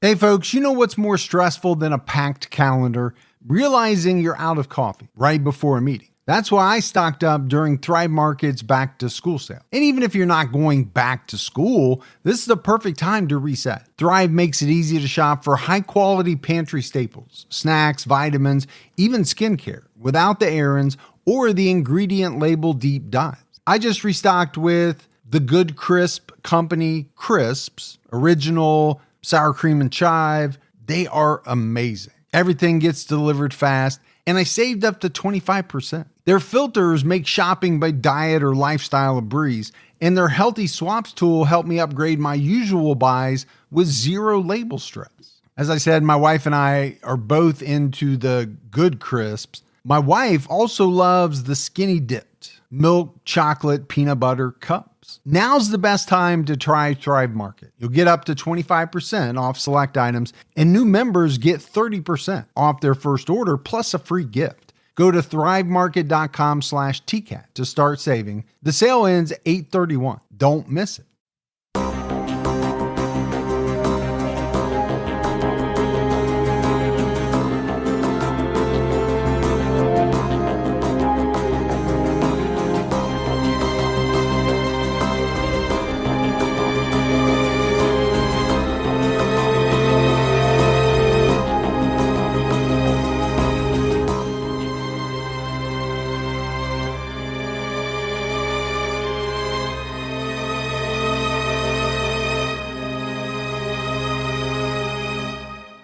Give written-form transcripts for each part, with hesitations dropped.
Hey folks, you know what's more stressful than a packed calendar? Realizing you're out of coffee right before a meeting. That's why I stocked up during Thrive Market's back to school sale. And even if you're not going back to school, this is the perfect time to reset. Thrive makes it easy to shop for high quality pantry staples, snacks, vitamins, even skincare without the errands or the ingredient label deep dives. I just restocked with the Good Crisp Company crisps, original sour cream and chive. They are amazing. Everything gets delivered fast, and I saved up to 25%. Their filters make shopping by diet or lifestyle a breeze, and their healthy swaps tool helped me upgrade my usual buys with zero label stress. As I said, my wife and I are both into the Good Crisps. My wife also loves the skinny dipped milk chocolate peanut butter cups. Now's the best time to try Thrive Market. You'll get up to 25% off select items, and new members get 30% off their first order plus a free gift. Go to thrivemarket.com/TCAT to start saving. The sale ends 8/31. Don't miss it.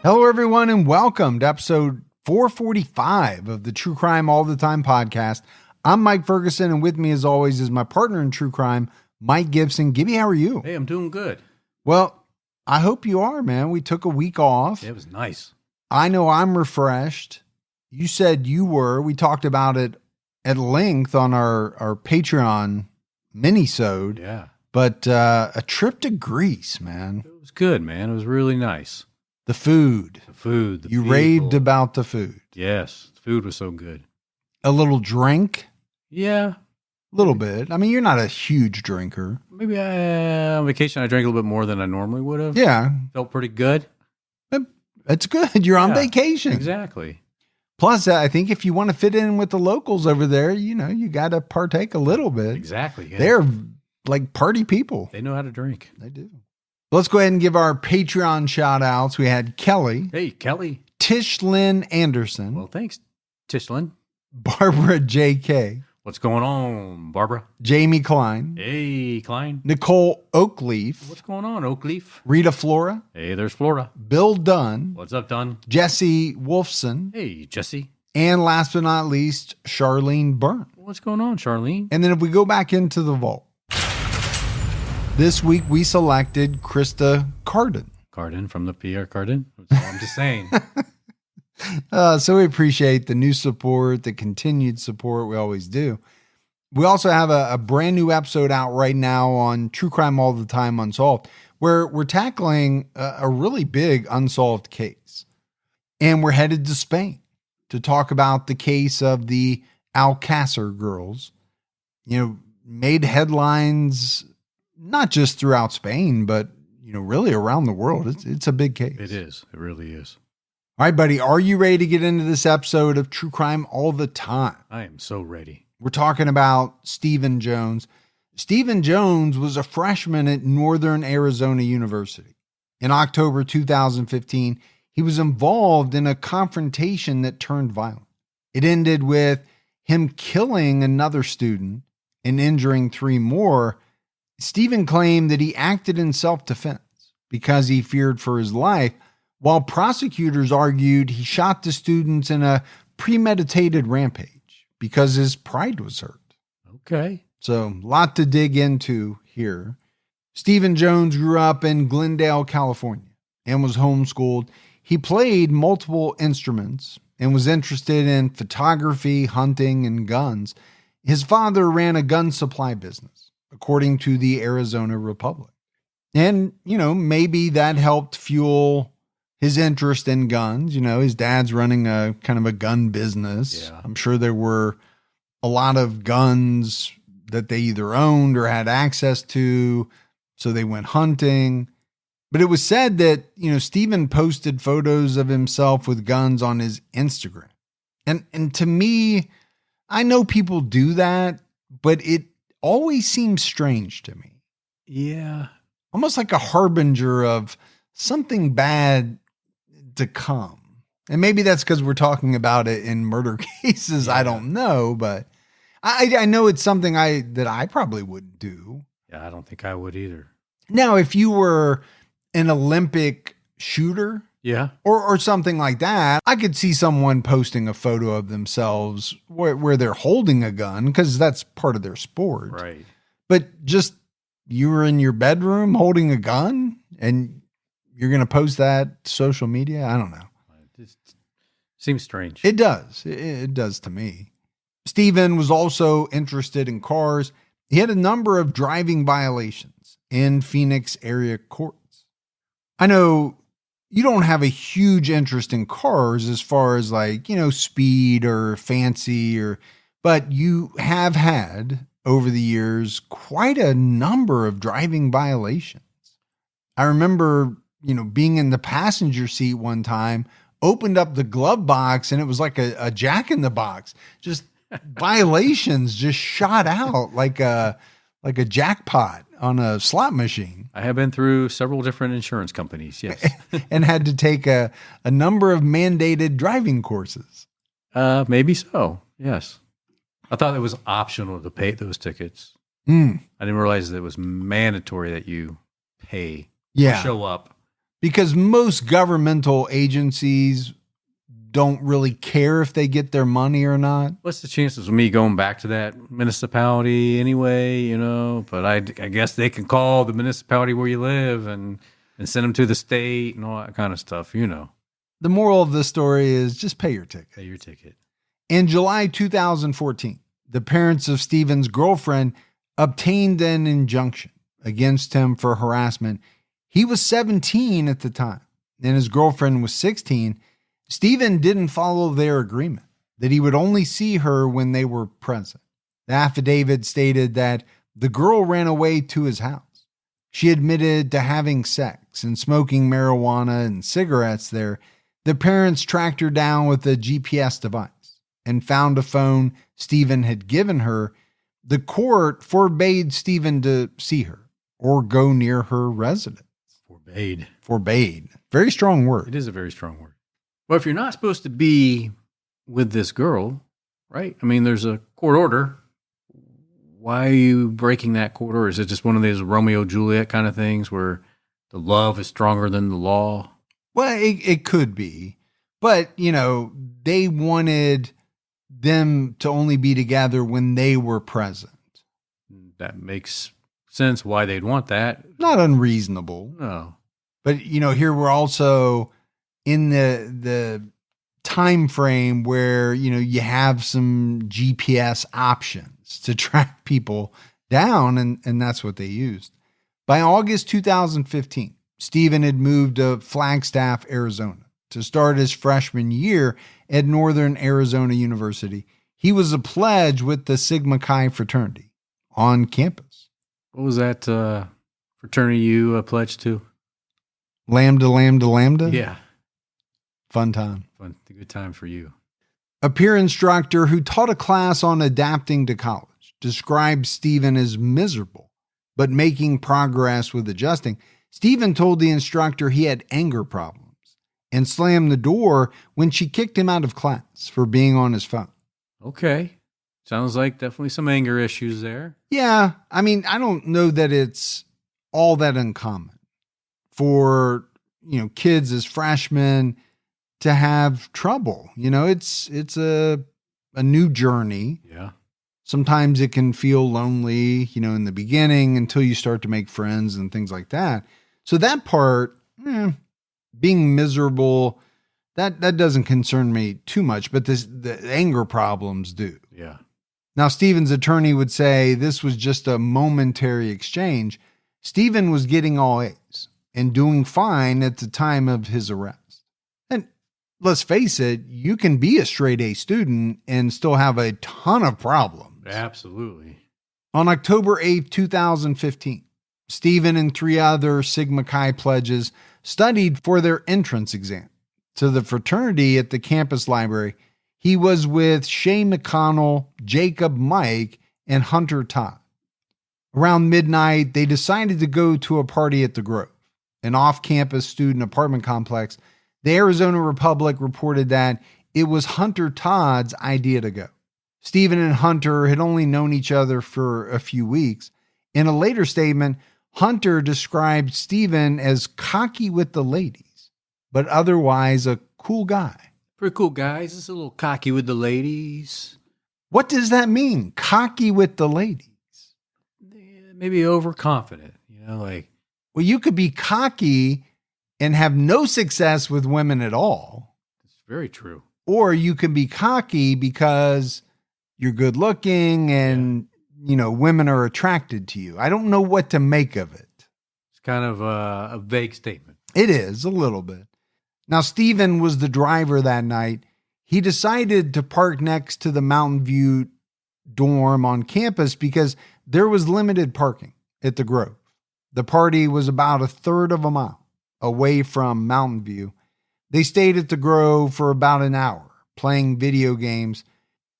Hello, everyone, and welcome to episode 445 of the True Crime All the Time podcast. I'm Mike Ferguson, and with me, as always, is my partner in true crime, Mike Gibson. Gibby, how are you? Hey, I'm doing good. Well, I hope you are, man. We took a week off. It was nice. I know I'm refreshed. You said you were. We talked about it at length on our Patreon mini-sode. Yeah. But a trip to Greece, man. It was good, man. It was really nice. The food. The You people. raved about the food. Yes. The food was so good. A little drink. Yeah. A little bit. I mean, you're not a huge drinker. Maybe on vacation I drank a little bit more than I normally would have. Yeah. Felt pretty good. It's good. You're on vacation. Exactly. Plus, I think if you want to fit in with the locals over there, you got to partake a little bit. Exactly. Yeah. They're like party people. They know how to drink. They do. Let's go ahead and give our Patreon shout outs. We had Kelly. Hey, Kelly. Tishlyn Anderson. Well, thanks, Tishlyn. Barbara J.K. What's going on, Barbara? Jamie Klein. Hey, Klein. Nicole Oakleaf. What's going on, Oakleaf? Rita Flora. Hey, there's Flora. Bill Dunn. What's up, Dunn? Jesse Wolfson. Hey, Jesse. And last but not least, Charlene Byrne. What's going on, Charlene? And then if we go back into the vault, this week we selected Krista Carden. Carden from the PR Carden. I'm just saying. So we appreciate the new support, the continued support. We always do. We also have a brand new episode out right now on True Crime All the Time Unsolved, where we're tackling a really big unsolved case. And we're headed to Spain to talk about the case of the Alcácer girls. Made headlines not just throughout Spain, but really around the world. It's a big case. It is. It really is. All right, buddy. Are you ready to get into this episode of True Crime All the Time? I am so ready. We're talking about Stephen Jones. Stephen Jones was a freshman at Northern Arizona University. In October 2015, he was involved in a confrontation that turned violent. It ended with him killing another student and injuring 3 more. Stephen claimed that he acted in self-defense because he feared for his life, while prosecutors argued he shot the students in a premeditated rampage because his pride was hurt. Okay. So, a lot to dig into here. Stephen Jones grew up in Glendale, California, and was homeschooled. He played multiple instruments and was interested in photography, hunting, and guns. His father ran a gun supply business, according to the Arizona Republic. And, maybe that helped fuel his interest in guns. His dad's running a kind of a gun business. Yeah. I'm sure there were a lot of guns that they either owned or had access to. So they went hunting. But it was said that, Stephen posted photos of himself with guns on his Instagram. And to me, I know people do that, but it always seems strange to me. Yeah. Almost like a harbinger of something bad to come. And maybe that's because we're talking about it in murder cases. Yeah. I don't know, but I know it's something that I probably wouldn't do. Yeah, I don't think I would either. Now, if you were an Olympic shooter, Yeah. or something like that, I could see someone posting a photo of themselves where they're holding a gun because that's part of their sport. Right. But just you were in your bedroom holding a gun and you're going to post that to social media? I don't know. It just seems strange. It does. It does to me. Stephen was also interested in cars. He had a number of driving violations in Phoenix area courts. I know you don't have a huge interest in cars as far as speed or fancy but you have had over the years quite a number of driving violations. I remember, being in the passenger seat one time, opened up the glove box and it was like a jack in the box. Just violations just shot out like a jackpot on a slot machine. I have been through several different insurance companies, yes. And had to take a number of mandated driving courses. Maybe so, yes. I thought it was optional to pay those tickets. I didn't realize that it was mandatory that you pay to show up. Because most governmental agencies don't really care if they get their money or not. What's the chances of me going back to that municipality anyway, But I guess they can call the municipality where you live and send them to the state and all that kind of stuff, The moral of the story is just pay your ticket. Pay your ticket. In July 2014, the parents of Stephen's girlfriend obtained an injunction against him for harassment. He was 17 at the time, and his girlfriend was 16. Stephen didn't follow their agreement that he would only see her when they were present. The affidavit stated that the girl ran away to his house. She admitted to having sex and smoking marijuana and cigarettes there. The parents tracked her down with a GPS device and found a phone Stephen had given her. The court forbade Stephen to see her or go near her residence. Forbade. Very strong word. It is a very strong word. Well, if you're not supposed to be with this girl, right? I mean, there's a court order. Why are you breaking that court order? Is it just one of those Romeo Juliet kind of things where the love is stronger than the law? Well, it could be. But, they wanted them to only be together when they were present. That makes sense why they'd want that. Not unreasonable. No. But, here we're also in the time frame where, you have some GPS options to track people down, and that's what they used. By August 2015, Stephen had moved to Flagstaff, Arizona to start his freshman year at Northern Arizona University. He was a pledge with the Sigma Chi fraternity on campus. What was that fraternity you pledged to? Lambda, Lambda, Lambda? Yeah. Fun time. Fun. Good time for you. A peer instructor who taught a class on adapting to college described Stephen as miserable, but making progress with adjusting. Stephen told the instructor he had anger problems and slammed the door when she kicked him out of class for being on his phone. Okay. Sounds like definitely some anger issues there. Yeah. I mean, I don't know that it's all that uncommon for, kids as freshmen to have trouble. It's a new journey. Yeah. Sometimes it can feel lonely, in the beginning until you start to make friends and things like that. So that part, being miserable, that doesn't concern me too much, but the anger problems do. Yeah. Now, Stephen's attorney would say this was just a momentary exchange. Stephen was getting all A's and doing fine at the time of his arrest. And let's face it, you can be a straight A student and still have a ton of problems. Absolutely. On October 8th, 2015, Stephen and 3 other Sigma Chi pledges studied for their entrance exam to the fraternity at the campus library. He was with Shay McConnell, Jacob Mike, and Hunter Todd. Around midnight, they decided to go to a party at the Grove, an off-campus student apartment complex. The Arizona Republic reported that it was Hunter Todd's idea to go. Stephen and Hunter had only known each other for a few weeks. In a later statement, Hunter described Stephen as cocky with the ladies, but otherwise a cool guy. Pretty cool guy. He's just a little cocky with the ladies. What does that mean? Cocky with the ladies? Maybe overconfident, like. Well, you could be cocky and have no success with women at all. It's very true. Or you can be cocky because you're good looking and, women are attracted to you. I don't know what to make of it. It's kind of a vague statement. It is a little bit. Now, Stephen was the driver that night. He decided to park next to the Mountain View dorm on campus because there was limited parking at the Grove. The party was about 1/3 of a mile away from Mountain View. They stayed at the Grove for about an hour, playing video games.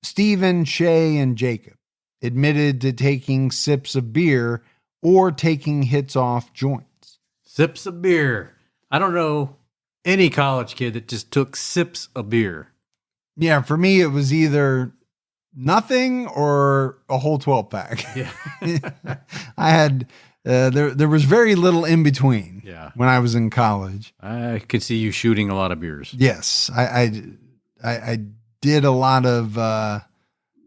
Stephen, Shay, and Jacob admitted to taking sips of beer or taking hits off joints. Sips of beer. I don't know any college kid that just took sips of beer. Yeah, for me, it was either nothing or a whole 12 pack. Yeah. I had, there was very little in between. Yeah. When I was in college. I could see you shooting a lot of beers. Yes. I did a lot of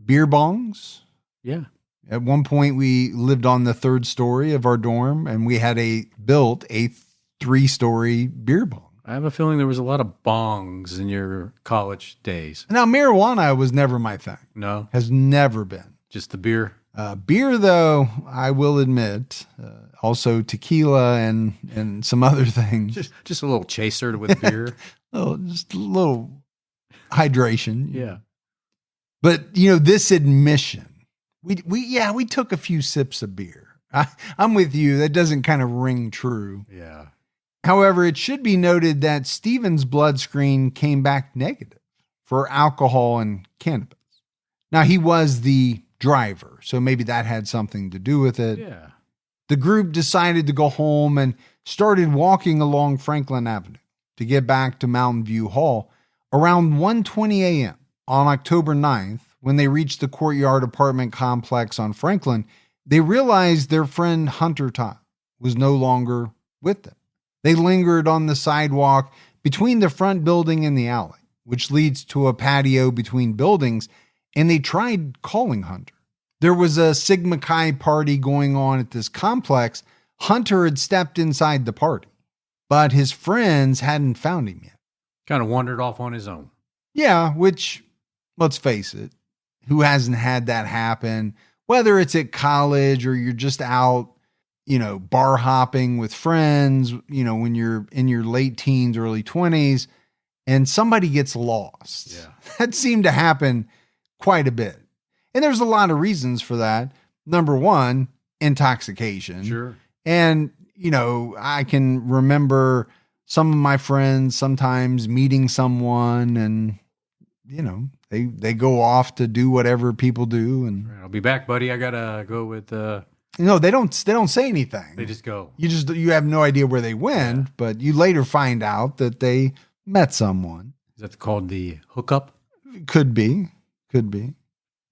beer bongs. Yeah. At one point, we lived on the 3rd story of our dorm, and we had built a 3-story beer bong. I have a feeling there was a lot of bongs in your college days. Now, marijuana was never my thing. No? Has never been. Just the beer? Beer, though, I will admit, also tequila and some other things. Just a little chaser with beer. Just a little hydration. Yeah. But, this admission, we took a few sips of beer. I'm with you. That doesn't kind of ring true. Yeah. However, it should be noted that Stephen's blood screen came back negative for alcohol and cannabis. Now, he was the driver, so maybe that had something to do with it. Yeah. The group decided to go home and started walking along Franklin Avenue to get back to Mountain View Hall. Around 1:20 a.m. on October 9th, when they reached the Courtyard apartment complex on Franklin, they realized their friend Hunter Todd was no longer with them. They lingered on the sidewalk between the front building and the alley, which leads to a patio between buildings, and they tried calling Hunter. There was a Sigma Chi party going on at this complex. Hunter had stepped inside the party, but his friends hadn't found him yet. Kind of wandered off on his own. Yeah, which, let's face it, who hasn't had that happen? Whether it's at college or you're just out, bar hopping with friends, when you're in your late teens, early 20s, and somebody gets lost. Yeah. That seemed to happen quite a bit. And there's a lot of reasons for that. Number one, intoxication. Sure. And, I can remember some of my friends sometimes meeting someone and, they go off to do whatever people do. And I'll be back, buddy. I got to go with they don't say anything. They just go. You have no idea where they went, but you later find out that they met someone. Is that called the hookup? Could be.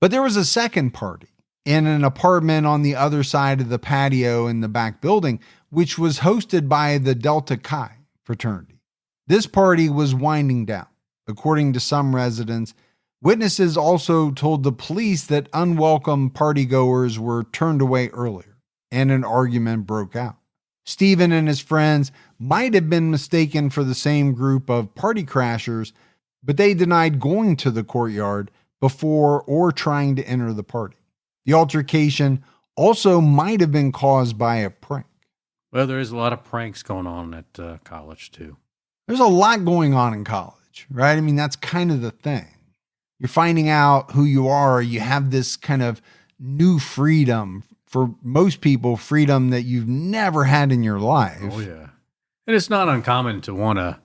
But there was a second party in an apartment on the other side of the patio in the back building, which was hosted by the Delta Chi fraternity. This party was winding down. According to some residents, witnesses also told the police that unwelcome partygoers were turned away earlier, and an argument broke out. Stephen and his friends might have been mistaken for the same group of party crashers, but they denied going to the Courtyard before or trying to enter the party. The altercation also might have been caused by a prank. Well, there is a lot of pranks going on at college, too. There's a lot going on in college, right? I mean, that's kind of the thing. You're finding out who you are. You have this kind of new freedom for most people, freedom that you've never had in your life. Oh, yeah. And it's not uncommon to want to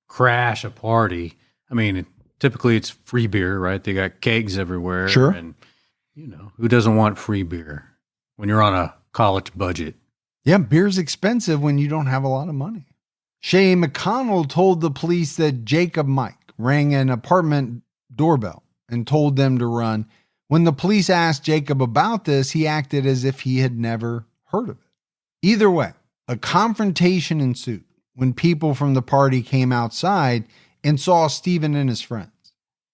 crash a party. I mean, typically it's free beer, right? They got kegs everywhere. Sure. And, who doesn't want free beer when you're on a college budget? Yeah, beer's expensive when you don't have a lot of money. Shay McConnell told the police that Jacob Mike rang an apartment doorbell and told them to run. When the police asked Jacob about this, he acted as if he had never heard of it. Either way, a confrontation ensued when people from the party came outside and saw Stephen and his friends.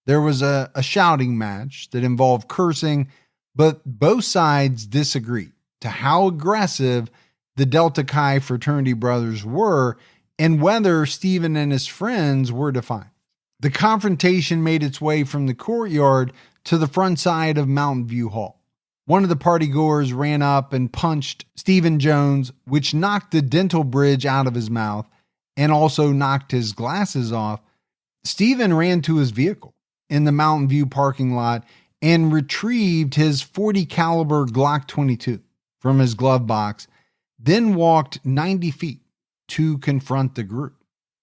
There was a shouting match that involved cursing, but both sides disagreed to how aggressive the Delta Chi fraternity brothers were and whether Stephen and his friends were defiant. The confrontation made its way from the courtyard to the front side of Mountain View Hall. One of the partygoers ran up and punched Stephen Jones, which knocked the dental bridge out of his mouth and also knocked his glasses off. Stephen ran to his vehicle in the Mountain View parking lot and retrieved his .40 caliber Glock 22 from his glove box, then walked 90 feet to confront the group.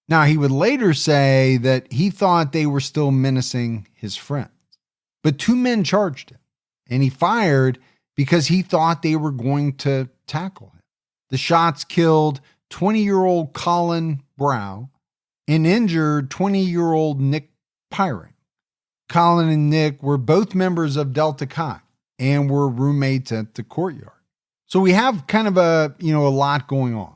Now, he would later say that he thought they were still menacing his friends, but two men charged him, and he fired because he thought they were going to tackle him. The shots killed 20-year-old Colin Brow and injured 20-year-old Nick Piring. Colin and Nick were both members of Delta Chi and were roommates at the courtyard. So we have kind of a lot going on.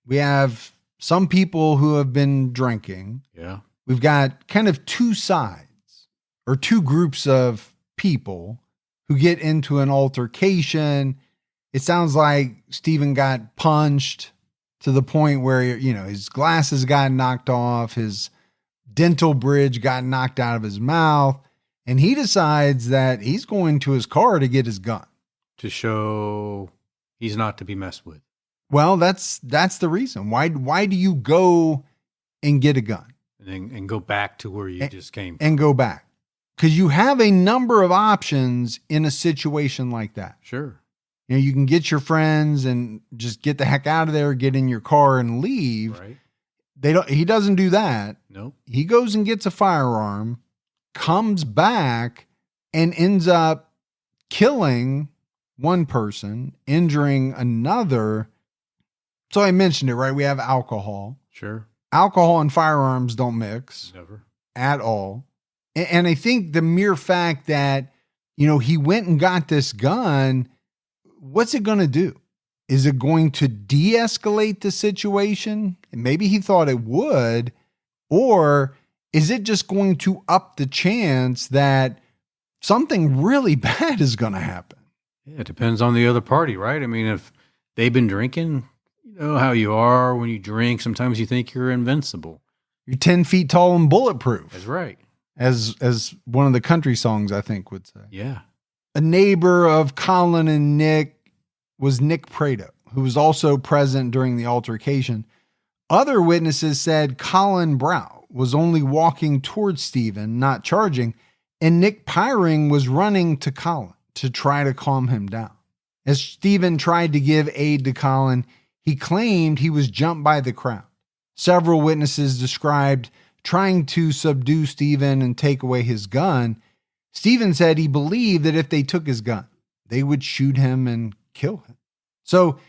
We have some people who have been drinking. Yeah. We've got kind of two sides or two groups of people who get into an altercation. It sounds like Stephen got punched to the point where, his glasses got knocked off, his dental bridge got knocked out of his mouth, and he decides that he's going to his car to get his gun. To show he's not to be messed with. Well, that's the reason. Why do you go and get a gun? And go back to where you just came from. And go back. Because you have a number of options in a situation like that. Sure. You can get your friends and just get the heck out of there, get in your car and leave. Right. He doesn't do that. Nope. He goes and gets a firearm, comes back, and ends up killing one person, injuring another. So I mentioned it, right? We have alcohol. Sure. Alcohol and firearms don't mix. Never. At all. And I think the mere fact that, he went and got this gun, what's it going to do? Is it going to de-escalate the situation? And maybe he thought it would. Or is it just going to up the chance that something really bad is going to happen? Yeah, it depends on the other party, right? I mean, if they've been drinking, you know how you are when you drink. Sometimes you think you're invincible. You're 10 feet tall and bulletproof. That's right. As one of the country songs, I think, would say. Yeah. A neighbor of Colin and Nick was Nick Prado, who was also present during the altercation. Other witnesses said Colin Brow was only walking towards Stephen, not charging, and Nick Piring was running to Colin to try to calm him down. As Stephen tried to give aid to Colin, he claimed he was jumped by the crowd. Several witnesses described trying to subdue Stephen and take away his gun. Stephen said he believed that if they took his gun, they would shoot him and kill him. So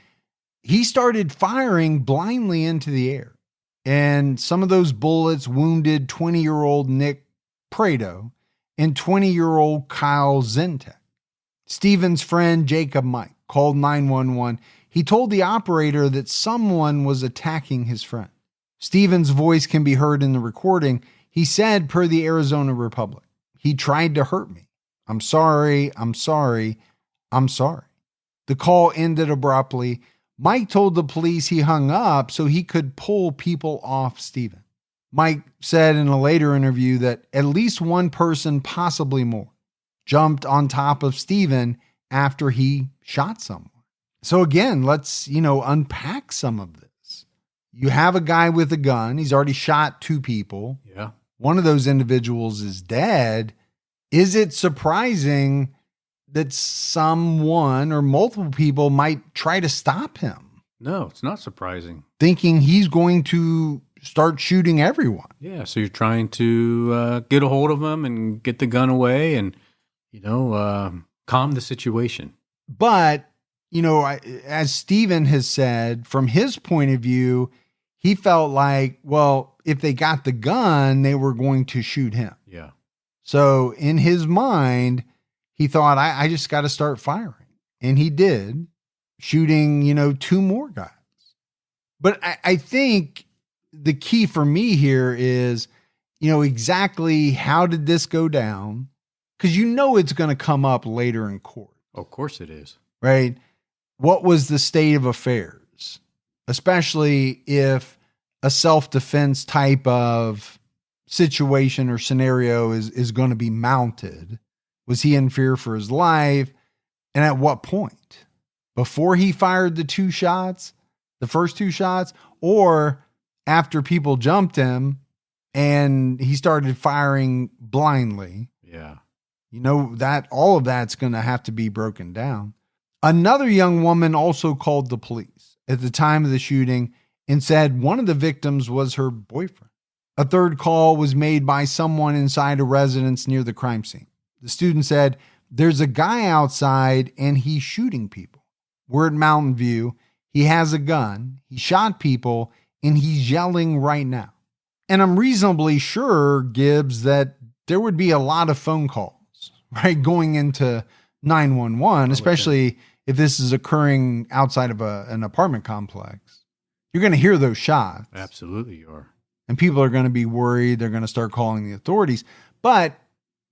he started firing blindly into the air. And some of those bullets wounded 20-year-old Nick Prado and 20-year-old Kyle Zentek. Stephen's friend, Jacob Mike, called 911. He told the operator that someone was attacking his friend. Stephen's voice can be heard in the recording. He said, per the Arizona Republic, "He tried to hurt me. I'm sorry. I'm sorry. I'm sorry." The call ended abruptly. Mike told the police he hung up so he could pull people off Stephen. Mike said in a later interview that at least one person, possibly more, jumped on top of Stephen after he shot someone. So again, let's, unpack some of this. You have a guy with a gun. He's already shot two people. Yeah. One of those individuals is dead. Is it surprising that someone or multiple people might try to stop him, No, it's not surprising. thinking he's going to start shooting everyone. Yeah, so you're trying to get a hold of him and get the gun away and, calm the situation. But, as Stephen has said, from his point of view, he felt like, well, if they got the gun, they were going to shoot him. Yeah. So in his mind, he thought, I just got to start firing. And he did, shooting, 2 more guys. But I think the key for me here is, exactly how did this go down? Because it's going to come up later in court. Of course it is. Right? What was the state of affairs? Especially if a self-defense type of situation or scenario is going to be mounted. Was he in fear for his life? And at what point? Before he fired the first 2 shots, or after people jumped him and he started firing blindly? Yeah. That all of that's going to have to be broken down. Another young woman also called the police at the time of the shooting and said one of the victims was her boyfriend. A third call was made by someone inside a residence near the crime scene. The student said, there's a guy outside and he's shooting people. We're at Mountain View. He has a gun. He shot people and he's yelling right now. And I'm reasonably sure, Gibbs, that there would be a lot of phone calls, right, going into 911, especially if this is occurring outside of an apartment complex. You're going to hear those shots. Absolutely you are. And people are going to be worried. They're going to start calling the authorities. But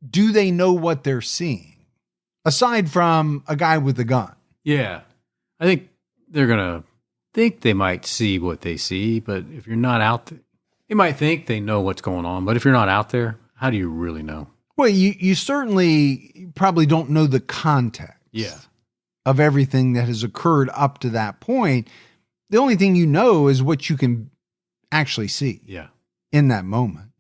do they know what they're seeing? Aside from a guy with a gun. Yeah. I think they're going to think they might see what they see, but if you're not out there, they might think they know what's going on. But if you're not out there, how do you really know? Well, you certainly probably don't know the context of everything that has occurred up to that point. The only thing you know is what you can actually see in that moment.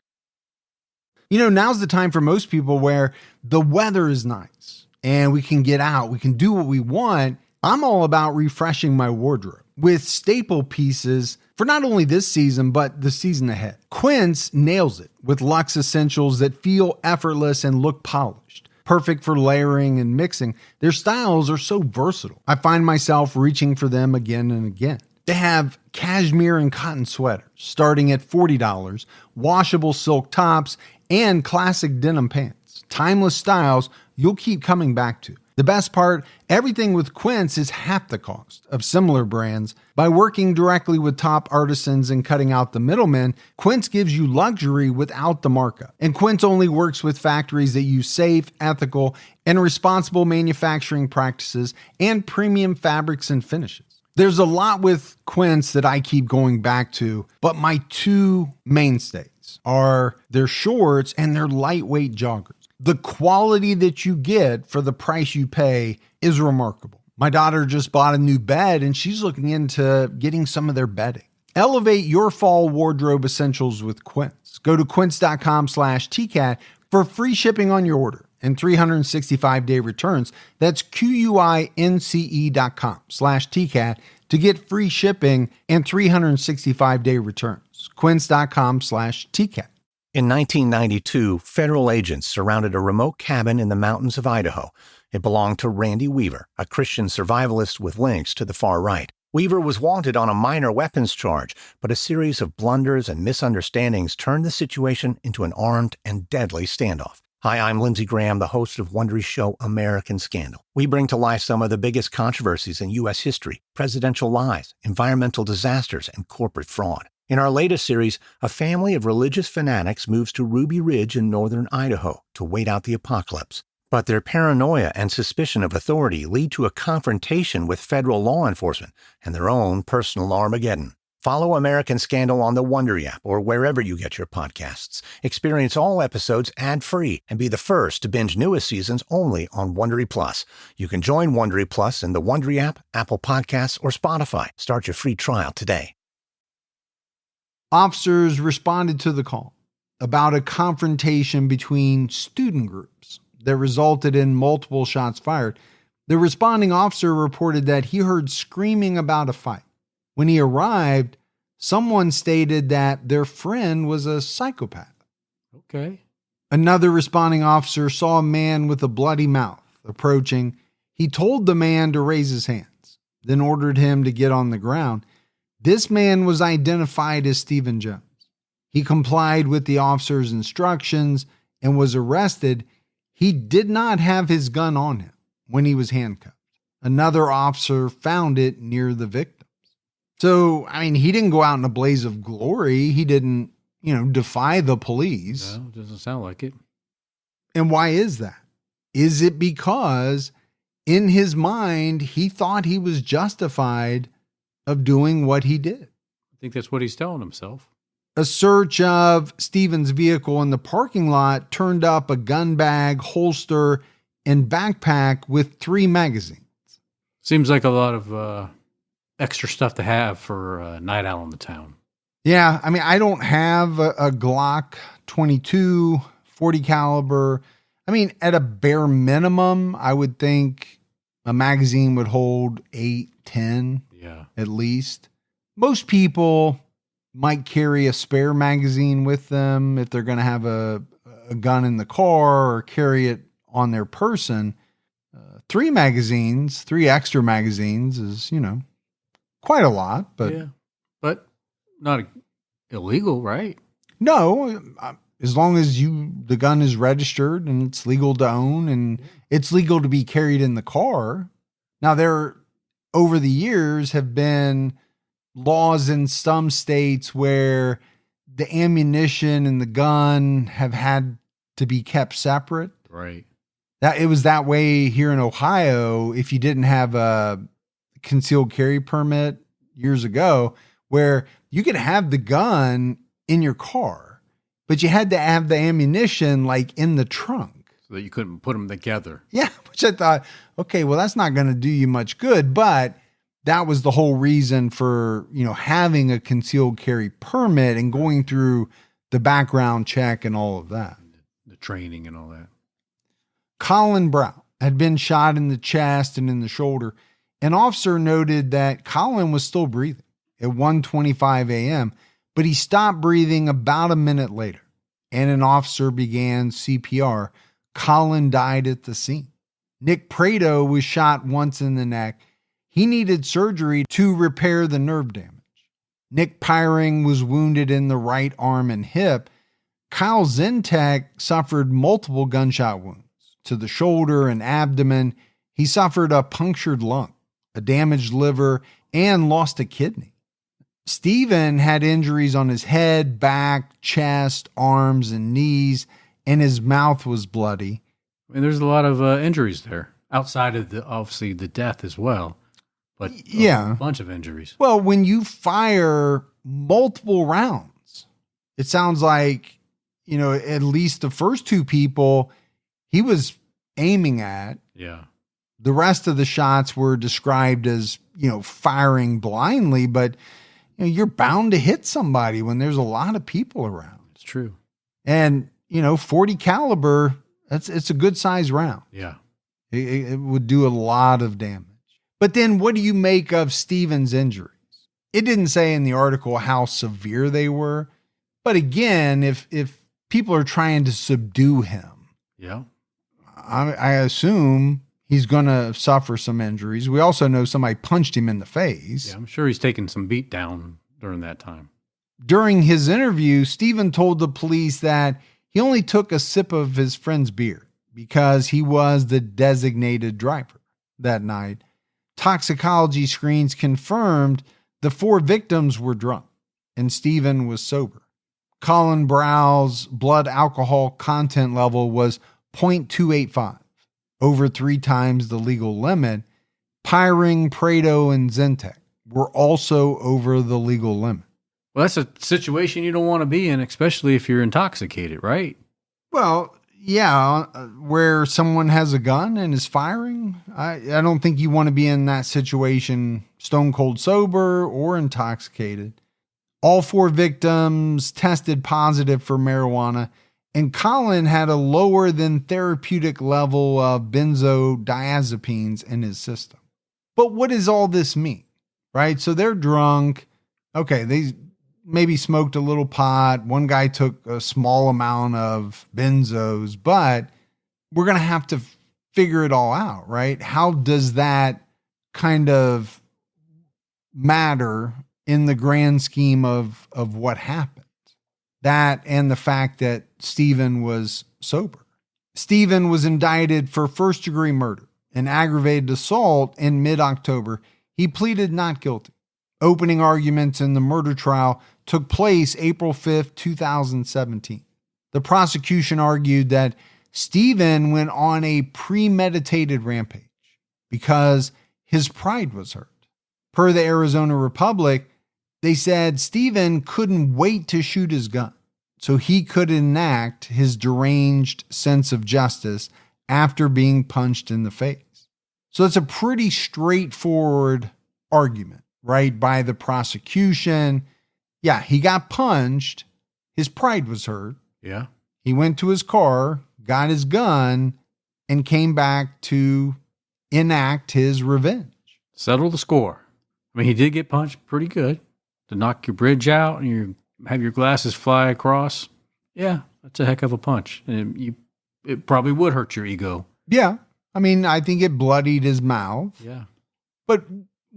Now's the time for most people where the weather is nice and we can get out, we can do what we want. I'm all about refreshing my wardrobe with staple pieces for not only this season, but the season ahead. Quince nails it with luxe essentials that feel effortless and look polished. Perfect for layering and mixing. Their styles are so versatile. I find myself reaching for them again and again. They have cashmere and cotton sweaters starting at $40, washable silk tops, and classic denim pants. Timeless styles you'll keep coming back to. The best part, everything with Quince is half the cost of similar brands. By working directly with top artisans and cutting out the middlemen, Quince gives you luxury without the markup. And Quince only works with factories that use safe, ethical, and responsible manufacturing practices and premium fabrics and finishes. There's a lot with Quince that I keep going back to, but my 2 mainstays are their shorts and their lightweight joggers. The quality that you get for the price you pay is remarkable. My daughter just bought a new bed and she's looking into getting some of their bedding. Elevate your fall wardrobe essentials with Quince. Go to quince.com/TCAT for free shipping on your order and 365-day returns. That's QUINCE.com/TCAT to get free shipping and 365-day returns. Quince.com/TCAT. In 1992, federal agents surrounded a remote cabin in the mountains of Idaho. It belonged to Randy Weaver, a Christian survivalist with links to the far right. Weaver was wanted on a minor weapons charge, but a series of blunders and misunderstandings turned the situation into an armed and deadly standoff. Hi, I'm Lindsey Graham, the host of Wondery's show American Scandal. We bring to life some of the biggest controversies in U.S. history, presidential lies, environmental disasters, and corporate fraud. In our latest series, a family of religious fanatics moves to Ruby Ridge in northern Idaho to wait out the apocalypse. But their paranoia and suspicion of authority lead to a confrontation with federal law enforcement and their own personal Armageddon. Follow American Scandal on the Wondery app or wherever you get your podcasts. Experience all episodes ad-free and be the first to binge newest seasons only on Wondery Plus. You can join Wondery Plus in the Wondery app, Apple Podcasts, or Spotify. Start your free trial today. Officers responded to the call about a confrontation between student groups that resulted in multiple shots fired. The responding officer reported that he heard screaming about a fight. When he arrived, someone stated that their friend was a psychopath. Okay. Another responding officer saw a man with a bloody mouth approaching. He told the man to raise his hands, then ordered him to get on the ground. This man was identified as Stephen Jones. He complied with the officer's instructions and was arrested. He did not have his gun on him when he was handcuffed. Another officer found it near the victims. So, he didn't go out in a blaze of glory. He didn't, defy the police. No, it doesn't sound like it. And why is that? Is it because in his mind, he thought he was justified of doing what he did? I think that's what he's telling himself. A search of Stephen's vehicle in the parking lot turned up a gun bag, holster, and backpack with 3 magazines. Seems like a lot of extra stuff to have for a night out in the town. Yeah, I don't have a Glock 22, 40 caliber. At a bare minimum, I would think a magazine would hold 8, 10, at least. Most people might carry a spare magazine with them if they're going to have a gun in the car or carry it on their person. 3 extra magazines is, quite a lot, but but not illegal, right? No, as long as the gun is registered and it's legal to own and it's legal to be carried in the car. Now, there over the years have been laws in some states where the ammunition and the gun have had to be kept separate. Right. That it was that way here in Ohio if you didn't have a concealed carry permit years ago, where you could have the gun in your car, but you had to have the ammunition like in the trunk. So that you couldn't put them together. Yeah, which I thought, okay, well, that's not going to do you much good, but that was the whole reason for, having a concealed carry permit and going through the background check and all of that. The training and all that. Colin Brown had been shot in the chest and in the shoulder. An officer noted that Colin was still breathing at 1:25 a.m., but he stopped breathing about a minute later, and an officer began CPR. Colin died at the scene. Nick Prado was shot once in the neck. He needed surgery to repair the nerve damage. Nick Piring was wounded in the right arm and hip. Kyle Zentek suffered multiple gunshot wounds to the shoulder and abdomen. He suffered a punctured lung, a damaged liver, and lost a kidney. Stephen had injuries on his head, back, chest, arms, and knees, and his mouth was bloody. There's a lot of injuries there, outside of obviously the death as well, but a bunch of injuries. Well, when you fire multiple rounds, it sounds like, at least the first 2 people he was aiming at. Yeah. The rest of the shots were described as, firing blindly, but you're bound to hit somebody when there's a lot of people around. It's true. And, 40 caliber, it's a good size round. Yeah. It would do a lot of damage. But then what do you make of Stephen's injuries? It didn't say in the article how severe they were. But again, if people are trying to subdue him, I assume he's going to suffer some injuries. We also know somebody punched him in the face. Yeah, I'm sure he's taken some beat down during that time. During his interview, Stephen told the police that he only took a sip of his friend's beer because he was the designated driver that night. Toxicology screens confirmed the 4 victims were drunk and Stephen was sober. Colin Brown's blood alcohol content level was 0.285, over 3 times the legal limit. Piring, Prado, and Zentek were also over the legal limit. Well, that's a situation you don't want to be in, especially if you're intoxicated, right? Well, yeah, where someone has a gun and is firing, I don't think you want to be in that situation stone cold sober or intoxicated. All 4 victims tested positive for marijuana, And Colin had a lower than therapeutic level of benzodiazepines in his system. But what does all this mean? Right? So they're drunk. Okay, they maybe smoked a little pot. One guy took a small amount of benzos, but we're going to have to figure it all out, right? How does that kind of matter in the grand scheme of what happened? That and the fact that Stephen was sober. Stephen was indicted for first-degree murder and aggravated assault in mid-October. He pleaded not guilty. Opening arguments in the murder trial took place April 5th, 2017. The prosecution argued that Stephen went on a premeditated rampage because his pride was hurt. Per the Arizona Republic, they said Stephen couldn't wait to shoot his gun, so he could enact his deranged sense of justice after being punched in the face. So it's a pretty straightforward argument, right, by the prosecution. Yeah, he got punched. His pride was hurt. Yeah. He went to his car, got his gun, and came back to enact his revenge. Settle the score. I mean, he did get punched pretty good. To knock your bridge out and you have your glasses fly across. Yeah, that's a heck of a punch. And it probably would hurt your ego. Yeah. I mean, I think it bloodied his mouth. Yeah. But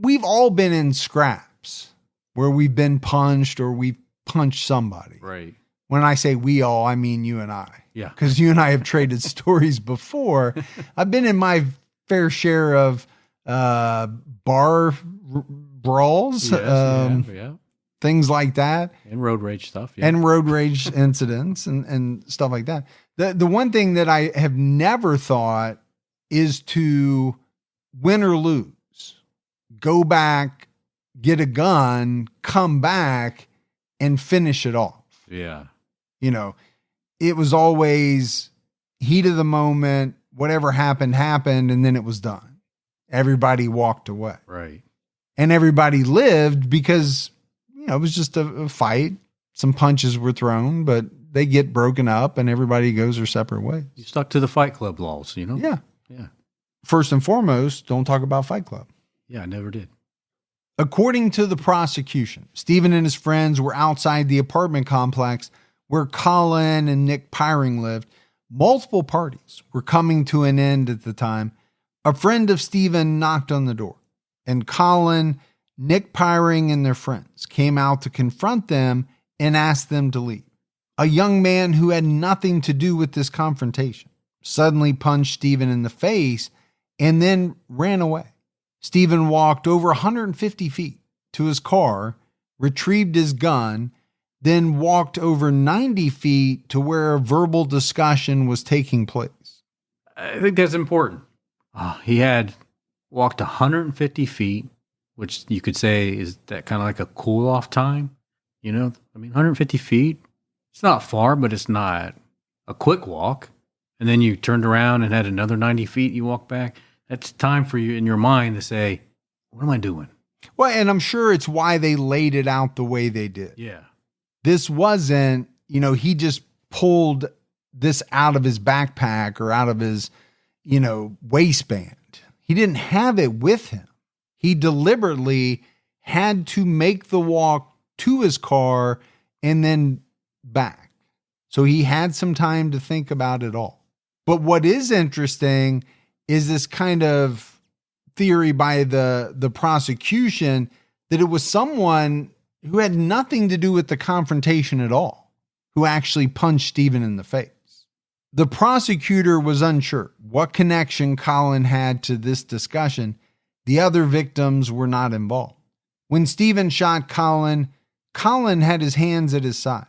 we've all been in scraps where we've been punched or we've punched somebody. Right. When I say we all, I mean you and I. Yeah. Because you and I have traded stories before. I've been in my fair share of bar brawls. Yes, yeah. Things like that. And road rage stuff. Yeah. And road rage incidents and stuff like that. The one thing that I have never thought is to win or lose, go back, get a gun, come back and finish it off. Yeah. You know, it was always heat of the moment, whatever happened, and then it was done. Everybody walked away. Right. And everybody lived because, you know, it was just a fight. Some punches were thrown, but they get broken up and everybody goes their separate ways. You stuck to the Fight Club laws, you know? Yeah. Yeah. First and foremost, don't talk about Fight Club. Yeah, I never did. According to the prosecution, Stephen and his friends were outside the apartment complex where Colin and Nick Piring lived. Multiple parties were coming to an end at the time. A friend of Stephen knocked on the door, and Colin, Nick Piring, and their friends came out to confront them and ask them to leave. A young man who had nothing to do with this confrontation suddenly punched Stephen in the face and then ran away. Stephen walked over 150 feet to his car, retrieved his gun, then walked over 90 feet to where a verbal discussion was taking place. I think that's important. He had walked 150 feet, which you could say is that kind of like a cool off time. You know, I mean, 150 feet, it's not far, but it's not a quick walk. And then you turned around and had another 90 feet, you walk back. That's time for you in your mind to say, what am I doing? Well, and I'm sure it's why they laid it out the way they did. Yeah. This wasn't, you know, he just pulled this out of his backpack or out of his, you know, waistband. He didn't have it with him. He deliberately had to make the walk to his car and then back. So he had some time to think about it all. But what is interesting is this kind of theory by the prosecution that it was someone who had nothing to do with the confrontation at all, who actually punched Stephen in the face. The prosecutor was unsure what connection Colin had to this discussion. The other victims were not involved. When Stephen shot Colin, Colin had his hands at his side.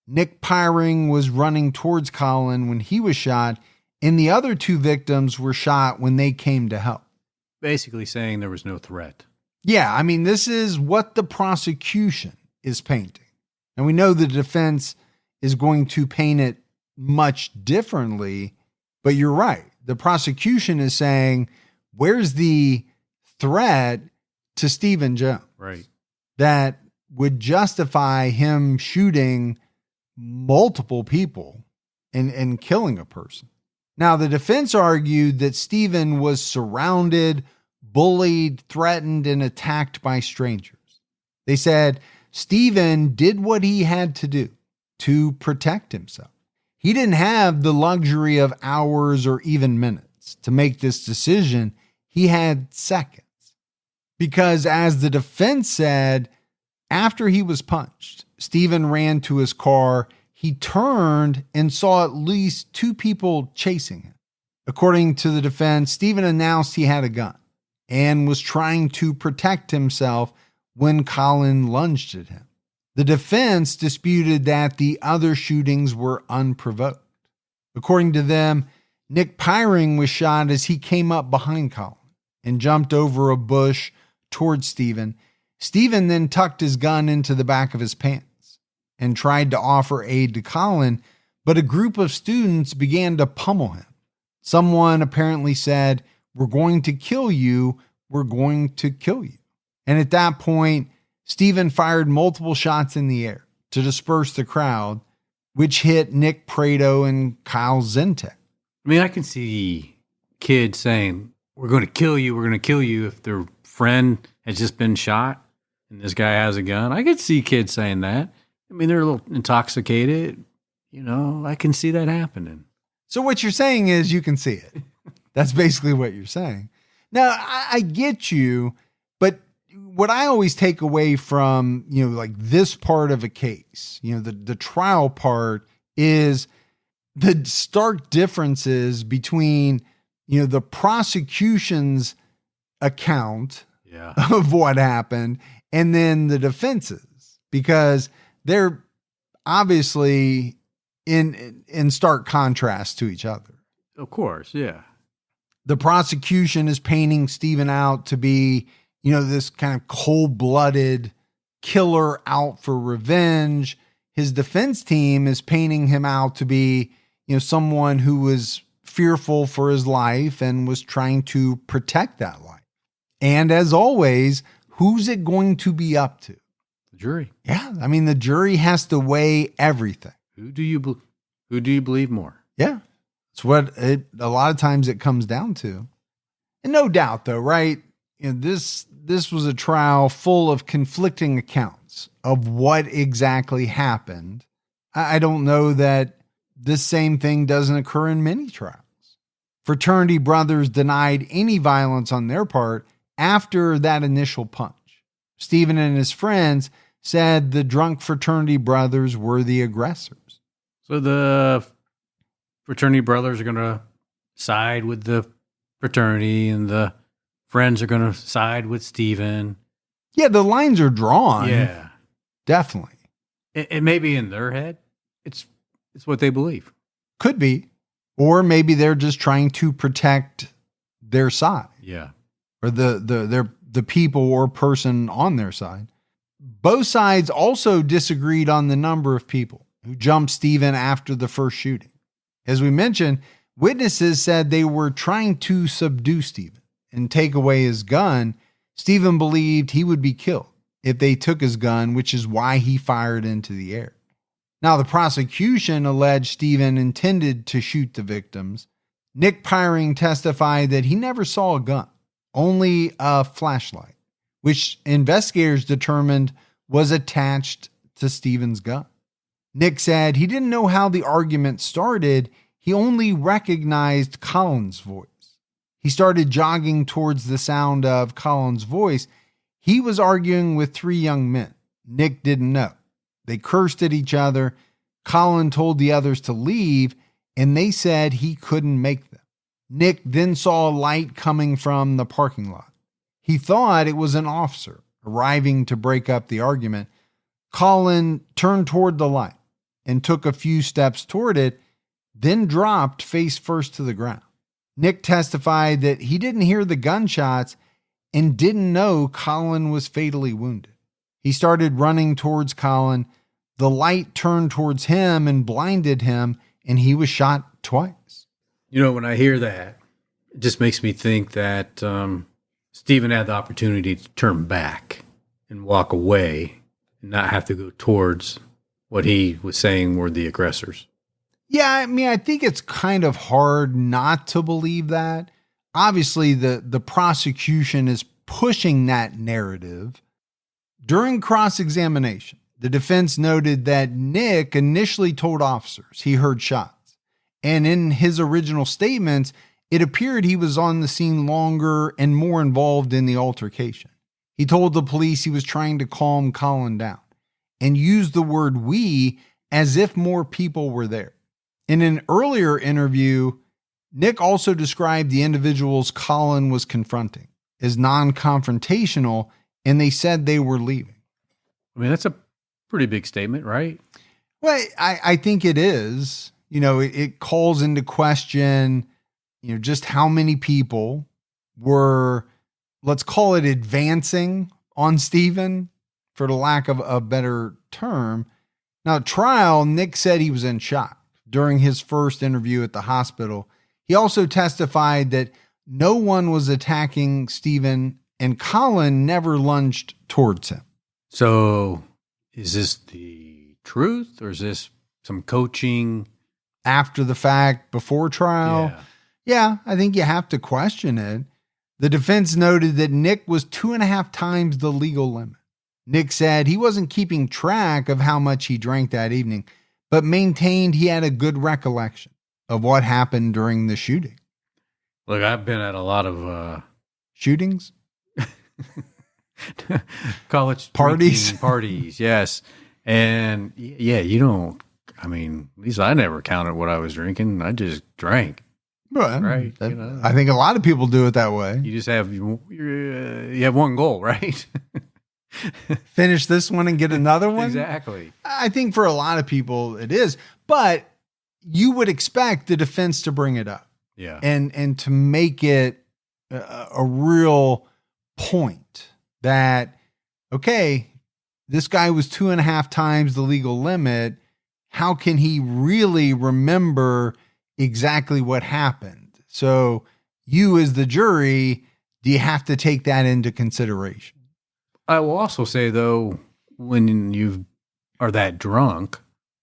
Nick Piring was running towards Colin when he was shot, and the other two victims were shot when they came to help. Basically saying there was no threat. Yeah, I mean, this is what the prosecution is painting. And we know the defense is going to paint it much differently, but you're right. The prosecution is saying, where's the threat to Stephen Jones? Right. That would justify him shooting multiple people and killing a person. Now, the defense argued that Stephen was surrounded, bullied, threatened, and attacked by strangers. They said Stephen did what he had to do to protect himself. He didn't have the luxury of hours or even minutes to make this decision. He had seconds. Because as the defense said, after he was punched, Stephen ran to his car. He turned and saw at least two people chasing him. According to the defense, Stephen announced he had a gun and was trying to protect himself when Colin lunged at him. The defense disputed that the other shootings were unprovoked. According to them, Nick Piring was shot as he came up behind Colin and jumped over a bush towards Stephen. Stephen then tucked his gun into the back of his pants and tried to offer aid to Colin, but a group of students began to pummel him. Someone apparently said, "We're going to kill you. We're going to kill you." And at that point, Stephen fired multiple shots in the air to disperse the crowd, which hit Nick Prado and Kyle Zentek. I mean, I can see kids saying, "We're going to kill you. We're going to kill you," if their friend has just been shot and this guy has a gun. I could see kids saying that. I mean, they're a little intoxicated. I can see that happening. So what you're saying is you can see it. That's basically what you're saying. Now, I get you, but what I always take away from, like this part of a case, the trial part, is the stark differences between, the prosecution's account of what happened and then the defense's, because they're obviously in stark contrast to each other. Of course, yeah. The prosecution is painting Stephen out to be, this kind of cold-blooded killer out for revenge. His defense team is painting him out to be, someone who was fearful for his life and was trying to protect that life. And as always, who's it going to be up to? The jury. Yeah, I mean, the jury has to weigh everything. Who do you believe more? Yeah, it's what a lot of times it comes down to. And no doubt, though, right? This was a trial full of conflicting accounts of what exactly happened. I don't know that this same thing doesn't occur in many trials. Fraternity brothers denied any violence on their part after that initial punch. Stephen and his friends said the drunk fraternity brothers were the aggressors. So the fraternity brothers are going to side with the fraternity and the friends are going to side with Stephen. Yeah, the lines are drawn. Yeah. Definitely. It may be in their head. It's what they believe. Could be. Or maybe they're just trying to protect their side. Yeah. Or the people or person on their side. Both sides also disagreed on the number of people who jumped Stephen after the first shooting. As we mentioned, witnesses said they were trying to subdue Stephen and take away his gun. Stephen believed he would be killed if they took his gun, which is why he fired into the air. Now, the prosecution alleged Stephen intended to shoot the victims. Nick Piring testified that he never saw a gun, only a flashlight, which investigators determined was attached to Stephen's gun. Nick said he didn't know how the argument started. He only recognized Colin's voice. He started jogging towards the sound of Colin's voice. He was arguing with three young men. Nick didn't know. They cursed at each other. Colin told the others to leave, and they said he couldn't make them. Nick then saw a light coming from the parking lot. He thought it was an officer arriving to break up the argument. Colin turned toward the light and took a few steps toward it, then dropped face first to the ground. Nick testified that he didn't hear the gunshots and didn't know Colin was fatally wounded. He started running towards Colin. The light turned towards him and blinded him, and he was shot twice. When I hear that, it just makes me think that Stephen had the opportunity to turn back and walk away and not have to go towards what he was saying were the aggressors. Yeah, I mean, I think it's kind of hard not to believe that. Obviously, the prosecution is pushing that narrative. During cross-examination, the defense noted that Nick initially told officers he heard shots. And in his original statements, it appeared he was on the scene longer and more involved in the altercation. He told the police he was trying to calm Colin down and used the word "we" as if more people were there. In an earlier interview, Nick also described the individuals Colin was confronting as non-confrontational, and they said they were leaving. I mean, that's a pretty big statement, right? Well, I think it is. You know, it calls into question, you know, just how many people were, let's call it, advancing on Stephen, for the lack of a better term. Now, at trial, Nick said he was in shock during his first interview at the hospital. He also testified that no one was attacking Stephen and Colin never lunged towards him. So is this the truth, or is this some coaching? After the fact, before trial? Yeah, I think you have to question it. The defense noted that Nick was 2.5 times the legal limit. Nick said he wasn't keeping track of how much he drank that evening, but maintained he had a good recollection of what happened during the shooting. Look, I've been at a lot of shootings, college parties, yes. And yeah, you don't, I mean, at least I never counted what I was drinking. I just drank. Well, right. You know. I think a lot of people do it that way. You just have, you have one goal, right? Finish this one and get another one. Exactly. I think for a lot of people it is, but you would expect the defense to bring it up. Yeah. And to make it a real point that, okay, this guy was 2.5 times the legal limit. How can he really remember exactly what happened? So you, as the jury, do you have to take that into consideration? I will also say, though, when you are that drunk,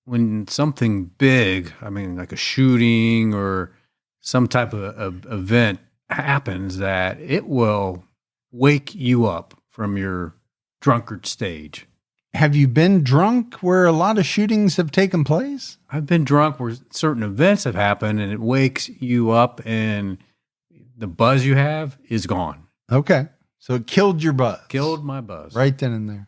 when something big, I mean, like a shooting or some type of event happens, that it will wake you up from your drunkard stage. Have you been drunk where a lot of shootings have taken place? I've been drunk where certain events have happened and it wakes you up and the buzz you have is gone. Okay. So it killed your buzz. Killed my buzz. Right then and there.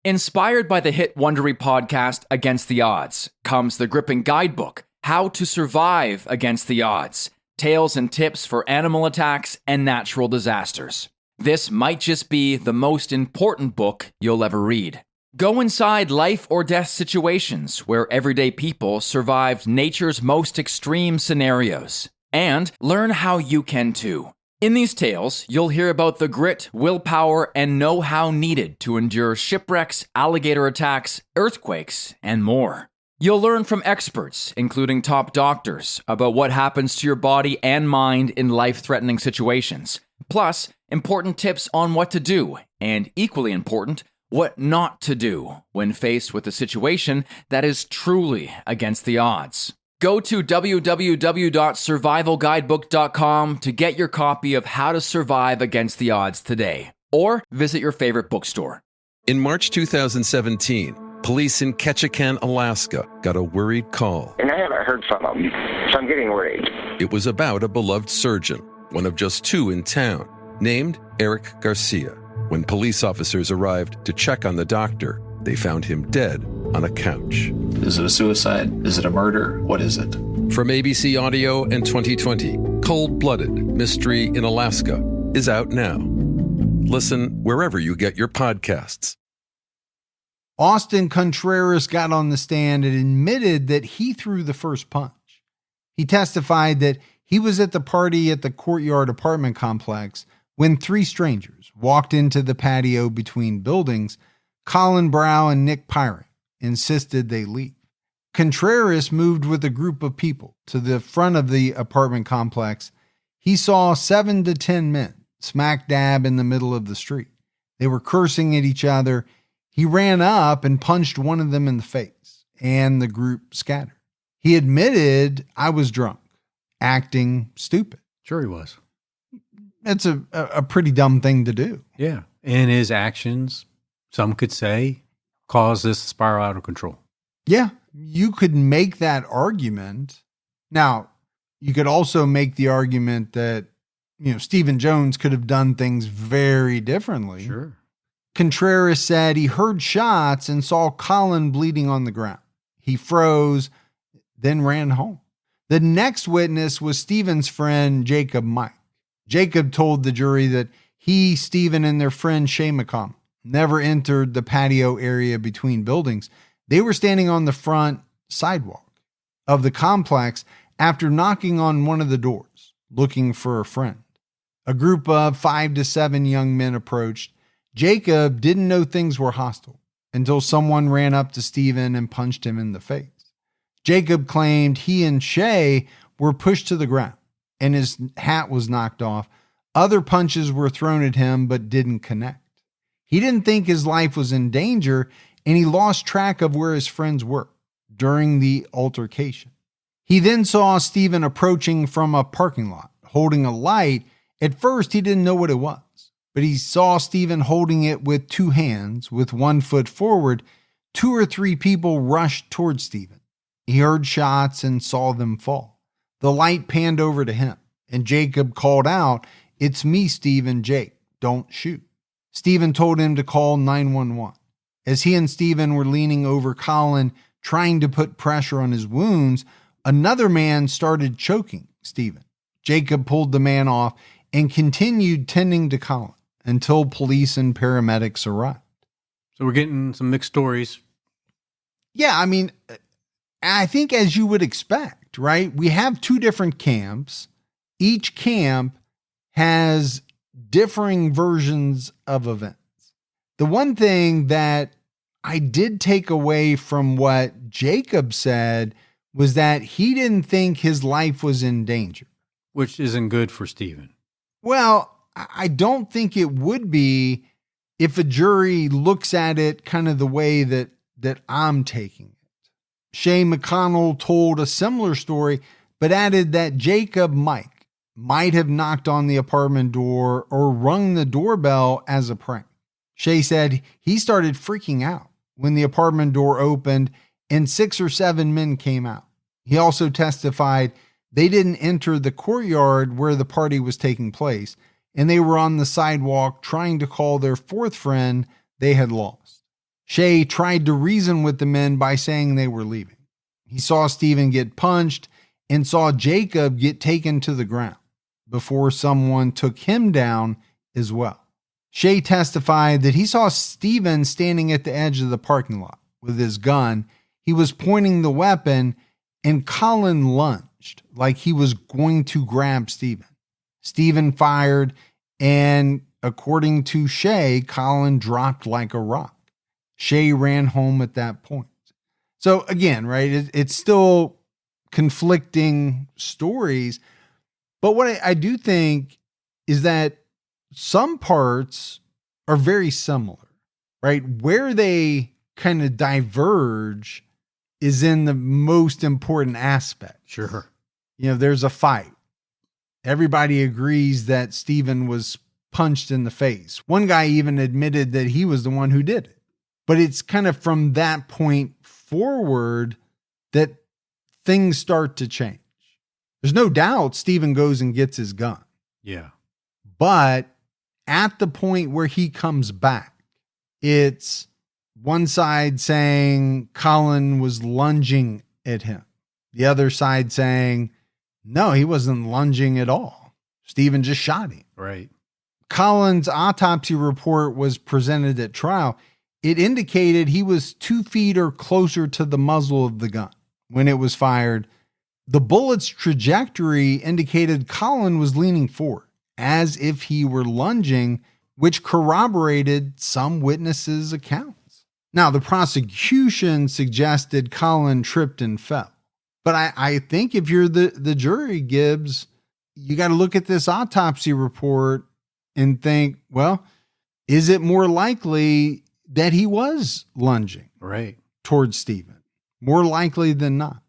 Inspired by the hit Wondery podcast Against the Odds comes the gripping guidebook, How to Survive Against the Odds, Tales and Tips for Animal Attacks and Natural Disasters. This might just be the most important book you'll ever read. Go inside life or death situations where everyday people survived nature's most extreme scenarios. And learn how you can too. In these tales, you'll hear about the grit, willpower, and know-how needed to endure shipwrecks, alligator attacks, earthquakes, and more. You'll learn from experts, including top doctors, about what happens to your body and mind in life-threatening situations. Plus, important tips on what to do, and equally important, what not to do when faced with a situation that is truly against the odds. Go to www.survivalguidebook.com to get your copy of How to Survive Against the Odds today, or visit your favorite bookstore. In March 2017, police in Ketchikan, Alaska, got a worried call. And I haven't heard from them, so I'm getting worried. It was about a beloved surgeon, one of just 2 in town, named Eric Garcia. When police officers arrived to check on the doctor, they found him dead on a couch. Is it a suicide? Is it a murder? What is it? From ABC Audio and 2020, Cold-Blooded Mystery in Alaska is out now. Listen wherever you get your podcasts. Austin Contreras got on the stand and admitted that he threw the first punch. He testified that he was at the party at the Courtyard apartment complex when 3 strangers walked into the patio between buildings. Colin Brow and Nick Pyron insisted they leave. Contreras moved with a group of people to the front of the apartment complex. He saw 7 to 10 men smack dab in the middle of the street. They were cursing at each other. He ran up and punched one of them in the face, and the group scattered. He admitted, I was drunk, acting stupid. Sure he was. It's a pretty dumb thing to do. Yeah. And his actions, some could say, caused this to spiral out of control. Yeah, you could make that argument. Now, you could also make the argument that, Stephen Jones could have done things very differently. Sure. Contreras said he heard shots and saw Colin bleeding on the ground. He froze, then ran home. The next witness was Stephen's friend, Jacob Mike. Jacob told the jury that he, Stephen, and their friend Shay McConnell never entered the patio area between buildings. They were standing on the front sidewalk of the complex after knocking on one of the doors, looking for a friend. A group of 5 to 7 young men approached. Jacob didn't know things were hostile until someone ran up to Stephen and punched him in the face. Jacob claimed he and Shay were pushed to the ground and his hat was knocked off. Other punches were thrown at him but didn't connect. He didn't think his life was in danger and he lost track of where his friends were during the altercation. He then saw Stephen approaching from a parking lot, holding a light. At first, he didn't know what it was, but he saw Stephen holding it with 2 hands, with 1 foot forward. 2 or 3 people rushed towards Stephen. He heard shots and saw them fall. The light panned over to him, and Jacob called out, "It's me, Stephen, Jake. Don't shoot." Stephen told him to call 911. As he and Stephen were leaning over Colin, trying to put pressure on his wounds, another man started choking Stephen. Jacob pulled the man off and continued tending to Colin until police and paramedics arrived. So we're getting some mixed stories. Yeah, I mean, I think as you would expect, right? We have 2 different camps. Each camp has differing versions of events. The one thing that I did take away from what Jacob said was that he didn't think his life was in danger. Which isn't good for Stephen. Well, I don't think it would be if a jury looks at it kind of the way that I'm taking it. Shay McConnell told a similar story, but added that Jacob Mike might have knocked on the apartment door or rung the doorbell as a prank. Shay said he started freaking out when the apartment door opened and 6 or 7 men came out. He also testified they didn't enter the courtyard where the party was taking place, and they were on the sidewalk trying to call their 4th friend they had lost. Shay tried to reason with the men by saying they were leaving. He saw Stephen get punched and saw Jacob get taken to the ground before someone took him down as well. Shay testified that he saw Stephen standing at the edge of the parking lot with his gun. He was pointing the weapon and Colin lunged like he was going to grab Stephen. Stephen fired, and according to Shay, Colin dropped like a rock. Shay ran home at that point. So again, right, it's still conflicting stories. But what I do think is that some parts are very similar, right? Where they kind of diverge is in the most important aspect. Sure. There's a fight. Everybody agrees that Stephen was punched in the face. One guy even admitted that he was the one who did it. But it's kind of from that point forward that things start to change. There's no doubt Stephen goes and gets his gun. Yeah. But at the point where he comes back, it's one side saying Colin was lunging at him. The other side saying, no, he wasn't lunging at all. Stephen just shot him. Right. Colin's autopsy report was presented at trial. It indicated he was 2 feet or closer to the muzzle of the gun when it was fired. The bullet's trajectory indicated Colin was leaning forward as if he were lunging, which corroborated some witnesses' accounts. Now, the prosecution suggested Colin tripped and fell. But I think if you're the jury, Gibbs, you got to look at this autopsy report and think, well, is it more likely that he was lunging right towards Stephen? More likely than not.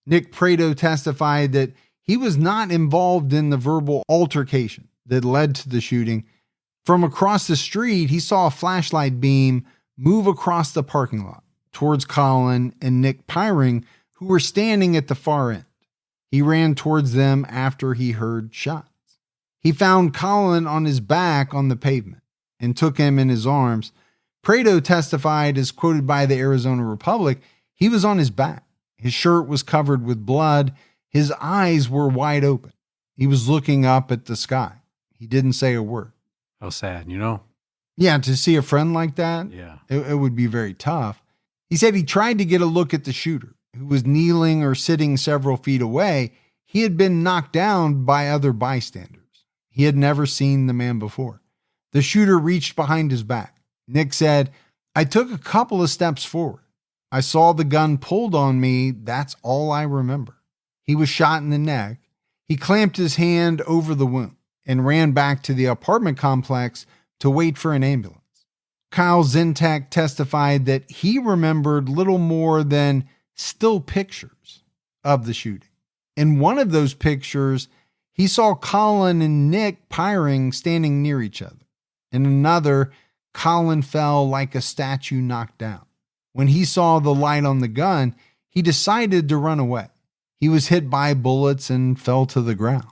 Nick Prado testified that he was not involved in the verbal altercation that led to the shooting. From across the street, he saw a flashlight beam move across the parking lot towards Colin and Nick Piring, who were standing at the far end. He ran towards them after he heard shots. He found Colin on his back on the pavement and took him in his arms. Prado testified, as quoted by the Arizona Republic, he was on his back. His shirt was covered with blood. His eyes were wide open. He was looking up at the sky. He didn't say a word. How sad, you know? Yeah, to see a friend like that, Yeah. it would be very tough. He said he tried to get a look at the shooter, who was kneeling or sitting several feet away. He had been knocked down by other bystanders. He had never seen the man before. The shooter reached behind his back. Nick said, "I took a couple of steps forward. I saw the gun pulled on me. That's all I remember." He was shot in the neck. He clamped his hand over the wound and ran back to the apartment complex to wait for an ambulance. Kyle Zintek testified that he remembered little more than still pictures of the shooting. In one of those pictures, he saw Colin and Nick Piring standing near each other. In another, Colin fell like a statue knocked down. When he saw the light on the gun, he decided to run away. He was hit by bullets and fell to the ground.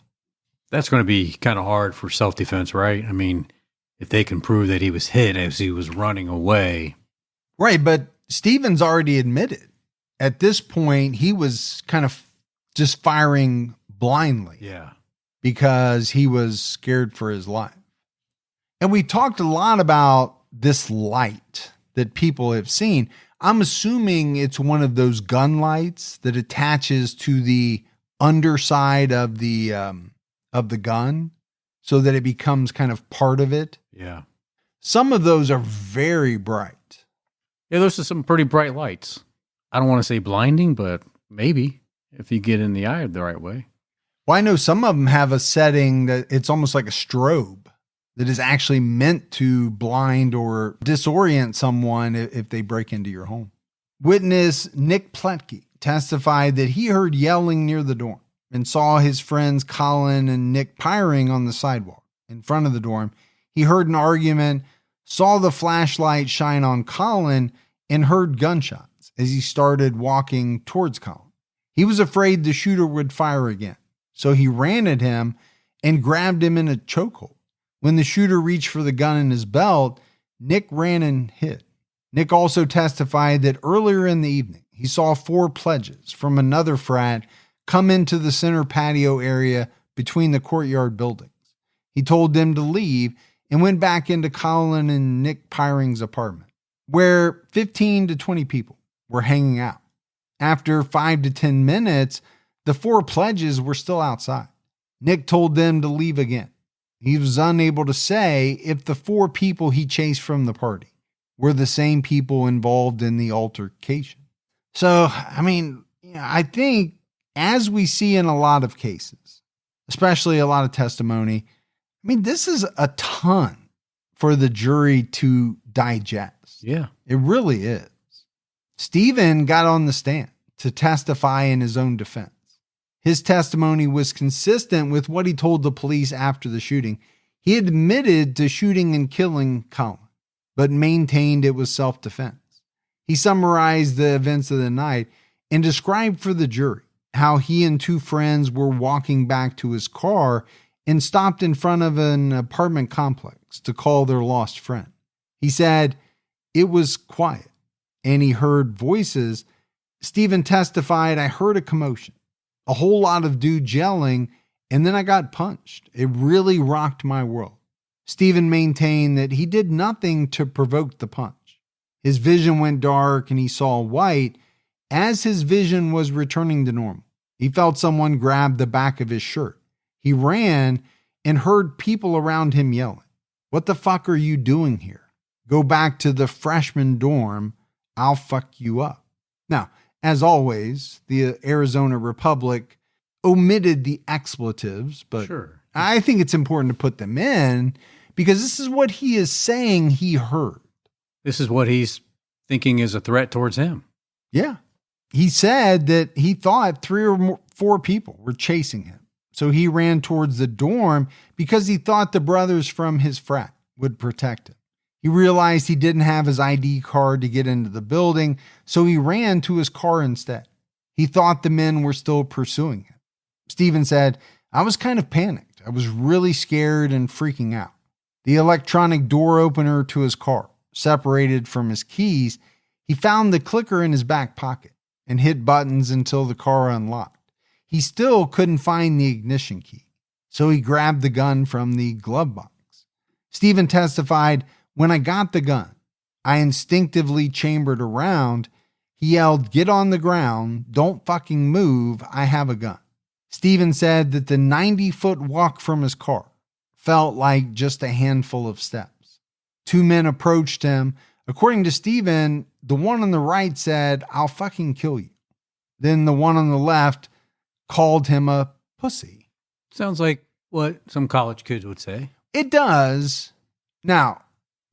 That's going to be kind of hard for self-defense, right? I mean, if they can prove that he was hit as he was running away. Right, but Stevens already admitted at this point he was kind of just firing blindly. Yeah. Because he was scared for his life. And we talked a lot about this light that people have seen. I'm assuming it's one of those gun lights that attaches to the underside of the gun so that it becomes kind of part of it. Yeah. Some of those are very bright. Yeah, those are some pretty bright lights. I don't want to say blinding, but maybe if you get in the eye the right way. Well, I know some of them have a setting that it's almost like a strobe that is actually meant to blind or disorient someone if they break into your home. Witness Nick Pletke testified that he heard yelling near the dorm and saw his friends Colin and Nick Piring on the sidewalk in front of the dorm. He heard an argument, saw the flashlight shine on Colin, and heard gunshots as he started walking towards Colin. He was afraid the shooter would fire again, so he ran at him and grabbed him in a chokehold. When the shooter reached for the gun in his belt, Nick ran and hid. Nick also testified that earlier in the evening, he saw 4 pledges from another frat come into the center patio area between the courtyard buildings. He told them to leave and went back into Colin and Nick Piring's apartment, where 15 to 20 people were hanging out. After 5 to 10 minutes, the 4 pledges were still outside. Nick told them to leave again. He was unable to say if the 4 people he chased from the party were the same people involved in the altercation. So, I mean, I think as we see in a lot of cases, especially a lot of testimony, I mean, this is a ton for the jury to digest. Yeah. It really is. Stephen got on the stand to testify in his own defense. His testimony was consistent with what he told the police after the shooting. He admitted to shooting and killing Colin, but maintained it was self-defense. He summarized the events of the night and described for the jury how he and 2 friends were walking back to his car and stopped in front of an apartment complex to call their lost friend. He said it was quiet and he heard voices. Stephen testified, "I heard a commotion, a whole lot of dudes yelling, and then I got punched. It really rocked my world." Stephen maintained that he did nothing to provoke the punch. His vision went dark and he saw white. As his vision was returning to normal, he felt someone grab the back of his shirt. He ran and heard people around him yelling, "What the fuck are you doing here? Go back to the freshman dorm. I'll fuck you up." Now, as always, the Arizona Republic omitted the expletives, but Sure. I think it's important to put them in because this is what he is saying he heard. This is what he's thinking is a threat towards him. Yeah. He said that he thought 3 or 4 people were chasing him. So he ran towards the dorm because he thought the brothers from his frat would protect him. He realized he didn't have his ID card to get into the building, so he ran to his car instead. He thought the men were still pursuing him. Stephen said, I was kind of panicked. I was really scared and freaking out. The electronic door opener to his car separated from his keys. He found the clicker in his back pocket and hit buttons until the car unlocked. He still couldn't find the ignition key, so he grabbed the gun from the glove box. Stephen testified, when I got the gun, I instinctively chambered around. He yelled, get on the ground, don't fucking move, I have a gun. Stephen said that the 90-foot walk from his car felt like just a handful of steps. 2 men approached him. According to Stephen, the one on the right said, I'll fucking kill you. Then the one on the left called him a pussy. Sounds like what some college kids would say. It does. Now,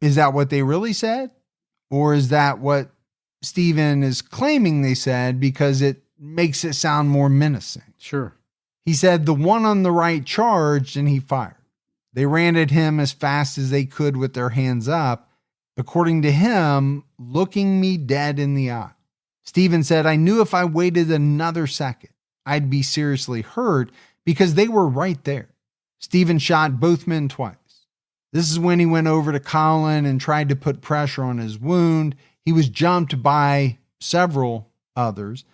is that what they really said? Or is that what Stephen is claiming they said because it makes it sound more menacing? Sure. He said the one on the right charged and he fired. They ran at him as fast as they could with their hands up, according to him, looking me dead in the eye. Stephen said, I knew if I waited another second, I'd be seriously hurt because they were right there. Stephen shot both men twice. This is when he went over to Colin and tried to put pressure on his wound. He was jumped by several others.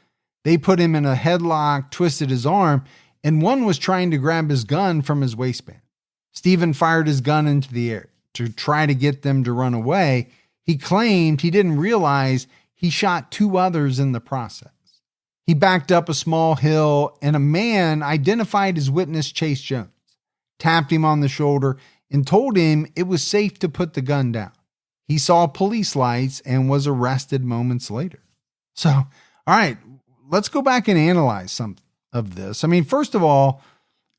They put him in a headlock, twisted his arm, and one was trying to grab his gun from his waistband. Stephen fired his gun into the air to try to get them to run away. He claimed he didn't realize he shot 2 others in the process. He backed up a small hill, and a man identified as witness Chase Jones tapped him on the shoulder and told him it was safe to put the gun down. He saw police lights and was arrested moments later. So, all right, let's go back and analyze some of this. I mean, first of all,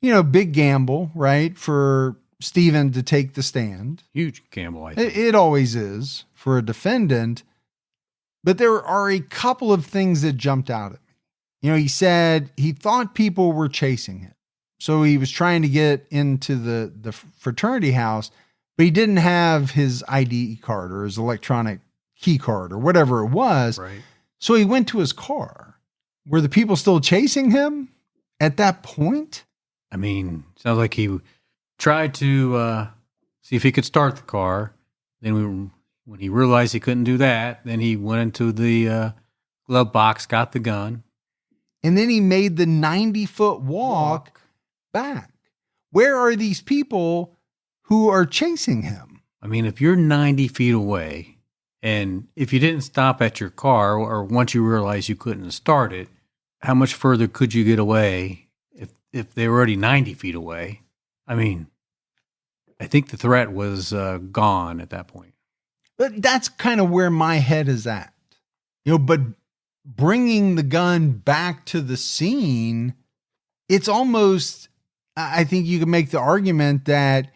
big gamble, right, for Stephen to take the stand. Huge gamble, I think. It always is for a defendant. But there are a couple of things that jumped out at me. He said he thought people were chasing him. So he was trying to get into the fraternity house, but he didn't have his ID card or his electronic key card or whatever it was. Right. So he went to his car. Were the people still chasing him at that point? I mean, sounds like he tried to see if he could start the car. Then when he realized he couldn't do that, then he went into the glove box, got the gun. And then he made the 90-foot walk back. Where are these people who are chasing him? I mean, if you're 90 feet away and if you didn't stop at your car or once you realized you couldn't start it, how much further could you get away if they were already 90 feet away? I mean, I think the threat was gone at that point. But that's kind of where my head is at. But bringing the gun back to the scene, it's almost, I think you can make the argument that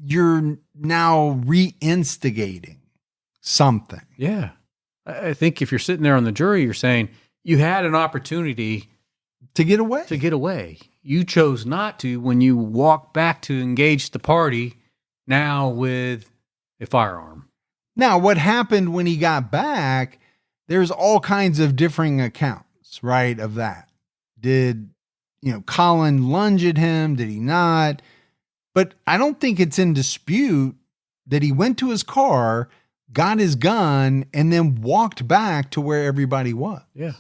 you're now re-instigating something. Yeah. I think if you're sitting there on the jury, you're saying you had an opportunity to get away. You chose not to when you walked back to engage the party now with a firearm. Now, what happened when he got back, there's all kinds of differing accounts, right, of that. Did, Colin lunge at him? Did he not? But I don't think it's in dispute that he went to his car, got his gun, and then walked back to where everybody was. Yeah.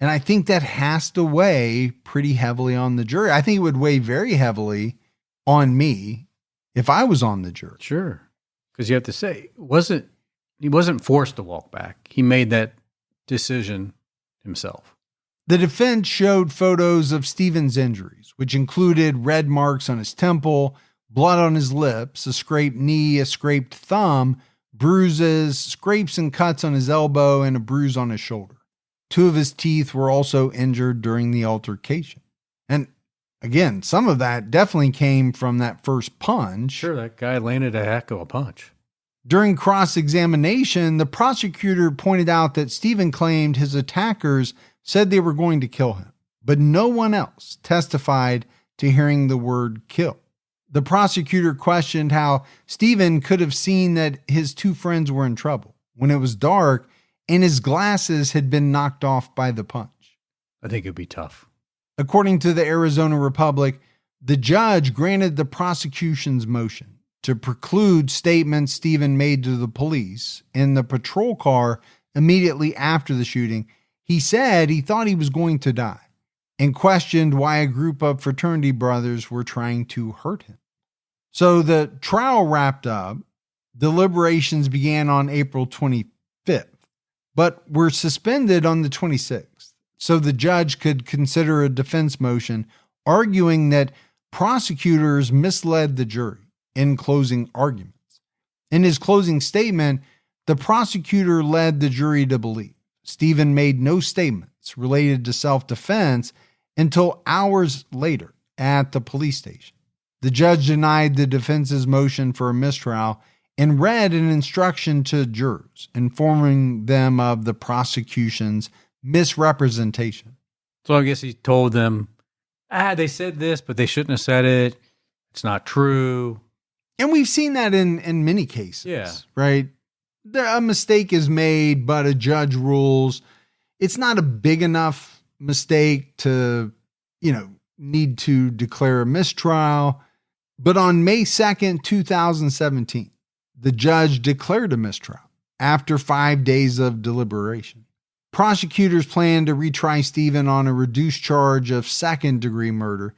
And I think that has to weigh pretty heavily on the jury. I think it would weigh very heavily on me if I was on the jury. Sure. Because you have to say, he wasn't forced to walk back. He made that decision himself. The defense showed photos of Stephen's injuries, which included red marks on his temple, blood on his lips, a scraped knee, a scraped thumb, bruises, scrapes and cuts on his elbow, and a bruise on his shoulder. 2 of his teeth were also injured during the altercation. And again, some of that definitely came from that first punch. Sure, that guy landed a heck of a punch. During cross-examination, the prosecutor pointed out that Stephen claimed his attackers said they were going to kill him, but no one else testified to hearing the word kill. The prosecutor questioned how Stephen could have seen that his two friends were in trouble when it was dark and his glasses had been knocked off by the punch. I think it'd be tough. According to the Arizona Republic, the judge granted the prosecution's motion to preclude statements Stephen made to the police in the patrol car immediately after the shooting. He said he thought he was going to die and questioned why a group of fraternity brothers were trying to hurt him. So the trial wrapped up. Deliberations began on April 25th, but were suspended on the 26th, so the judge could consider a defense motion arguing that prosecutors misled the jury in closing arguments. In his closing statement, the prosecutor led the jury to believe Stephen made no statements related to self-defense until hours later at the police station. The judge denied the defense's motion for a mistrial and read an instruction to jurors, informing them of the prosecution's misrepresentation. So I guess he told them, they said this, but they shouldn't have said it. It's not true. And we've seen that in many cases, right? A mistake is made, but a judge rules it's not a big enough mistake to, need to declare a mistrial. But on May 2nd, 2017, the judge declared a mistrial after 5 days of deliberation. Prosecutors plan to retry Stephen on a reduced charge of second-degree murder.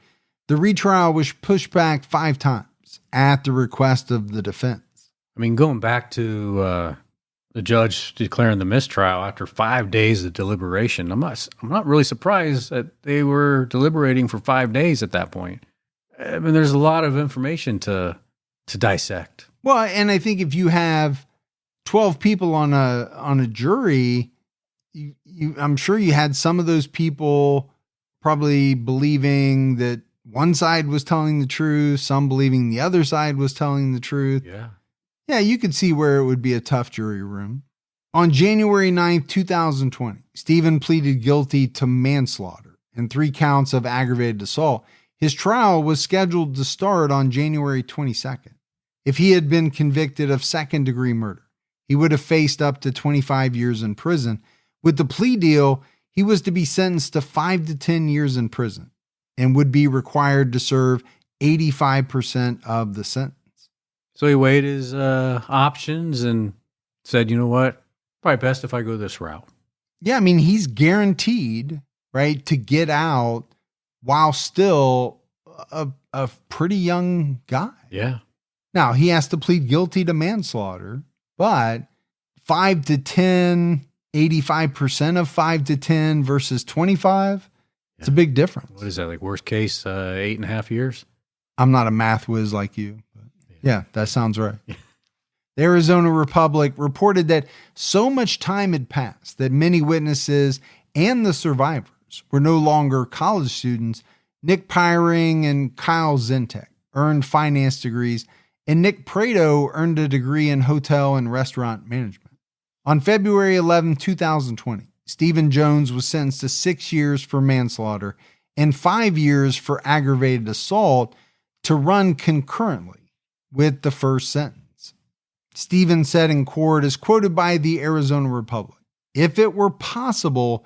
The retrial was pushed back 5 times at the request of the defense. I mean, going back to the judge declaring the mistrial after 5 days of deliberation, I'm not really surprised that they were deliberating for 5 days at that point. I mean, there's a lot of information to dissect. Well, and I think if you have 12 people on a jury, I'm sure you had some of those people probably believing that one side was telling the truth, some believing the other side was telling the truth. Yeah, you could see where it would be a tough jury room. On January 9th, 2020, Stephen pleaded guilty to manslaughter and 3 counts of aggravated assault. His trial was scheduled to start on January 22nd. If he had been convicted of second-degree murder, he would have faced up to 25 years in prison. With the plea deal, he was to be sentenced to 5 to 10 years in prison and would be required to serve 85% of the sentence. So he weighed his options and said, you know what? Probably best if I go this route. Yeah, I mean, he's guaranteed, right, to get out while still a pretty young guy. Yeah. Now, he has to plead guilty to manslaughter, but 5 to 10, 85% of 5 to 10 versus 25, it's a big difference. What is that, like worst case, 8.5 years? I'm not a math whiz like you, but yeah, that sounds right. The Arizona Republic reported that so much time had passed that many witnesses and the survivors were no longer college students. Nick Piring and Kyle Zentek earned finance degrees, and Nick Prado earned a degree in hotel and restaurant management. On February 11, 2020, Stephen Jones was sentenced to 6 years for manslaughter and 5 years for aggravated assault to run concurrently with the first sentence. Stephen said in court, as quoted by the Arizona Republic, "If it were possible,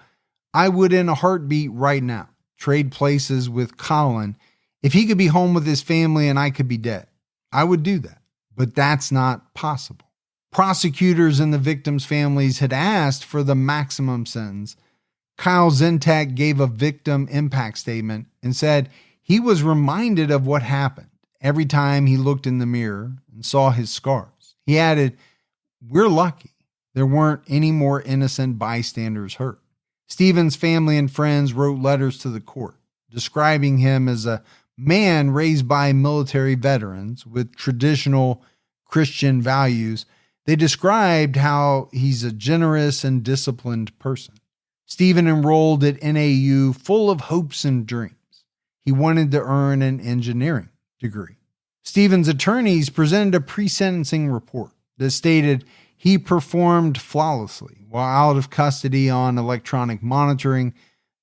I would in a heartbeat right now trade places with Colin. If he could be home with his family and I could be dead, I would do that. But that's not possible." Prosecutors and the victims' families had asked for the maximum sentence. Kyle Zentek gave a victim impact statement and said he was reminded of what happened every time he looked in the mirror and saw his scars. He added, "We're lucky there weren't any more innocent bystanders hurt." Stephen's family and friends wrote letters to the court describing him as a man raised by military veterans with traditional Christian values. They described how he's a generous and disciplined person. Stephen enrolled at NAU full of hopes and dreams. He wanted to earn an engineering degree. Stephen's attorneys presented a pre-sentencing report that stated he performed flawlessly while out of custody on electronic monitoring,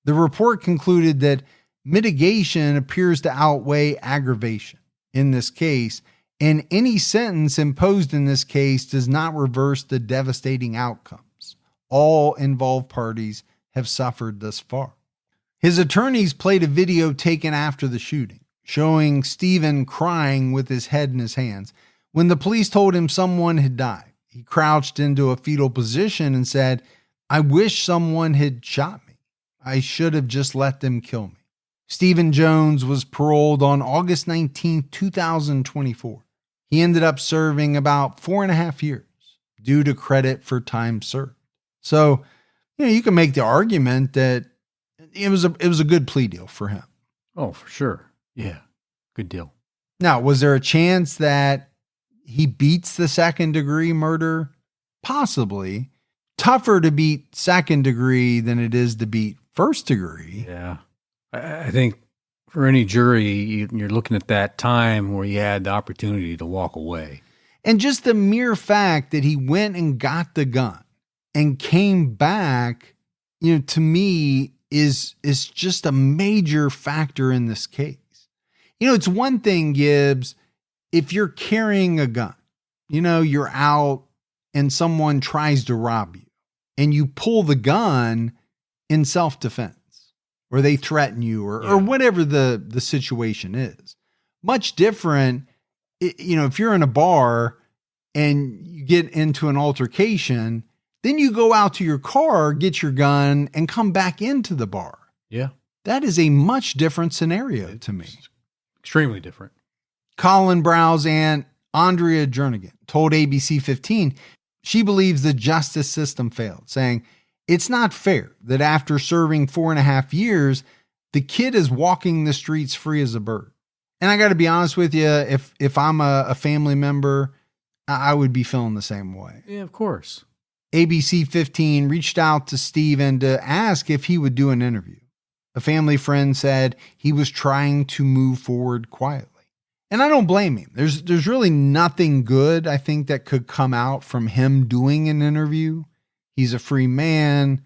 The report concluded that mitigation appears to outweigh aggravation in this case, and any sentence imposed in this case does not reverse the devastating outcomes all involved parties have suffered thus far. His attorneys played a video taken after the shooting, showing Stephen crying with his head in his hands. When the police told him someone had died, he crouched into a fetal position and said, "I wish someone had shot me. I should have just let them kill me." Stephen Jones was paroled on August 19, 2024. He ended up serving about 4.5 years due to credit for time served. So, you can make the argument that it was a good plea deal for him. Oh, for sure. Yeah. Good deal. Now, was there a chance that he beats the second degree murder? Possibly. Tougher to beat second degree than it is to beat first degree. Yeah. I think for any jury, you're looking at that time where you had the opportunity to walk away. And just the mere fact that he went and got the gun and came back, to me is just a major factor in this case. It's one thing, Gibbs, if you're carrying a gun, you're out and someone tries to rob you and you pull the gun in self-defense, or they threaten you, or whatever the situation is. Much different, if you're in a bar and you get into an altercation, then you go out to your car, get your gun, and come back into the bar. Yeah. That is a much different scenario to me. Extremely different. Colin Brow's aunt, Andrea Jernigan, told ABC 15 she believes the justice system failed, saying, "It's not fair that after serving 4.5 years, the kid is walking the streets free as a bird." And I got to be honest with you, if I'm a family member, I would be feeling the same way. Yeah, of course. ABC 15 reached out to Stephen to ask if he would do an interview. A family friend said he was trying to move forward quietly. And I don't blame him. There's really nothing good, I think, that could come out from him doing an interview. He's a free man.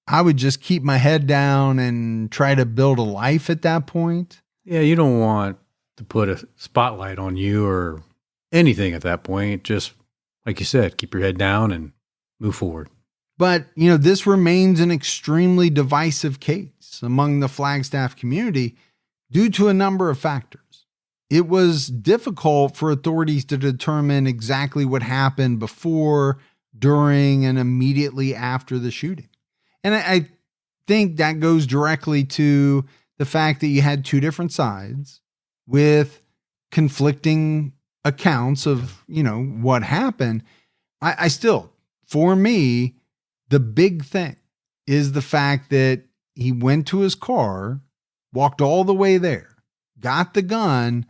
I would just keep my head down and try to build a life at that point. Yeah, you don't want to put a spotlight on you or anything at that point. Just, like you said, keep your head down and move forward. But, this remains an extremely divisive case among the Flagstaff community due to a number of factors. It was difficult for authorities to determine exactly what happened before, during, and immediately after the shooting. And I think that goes directly to the fact that you had two different sides with conflicting accounts of, what happened. I still, for me, the big thing is the fact that he went to his car, walked all the way there, got the gun,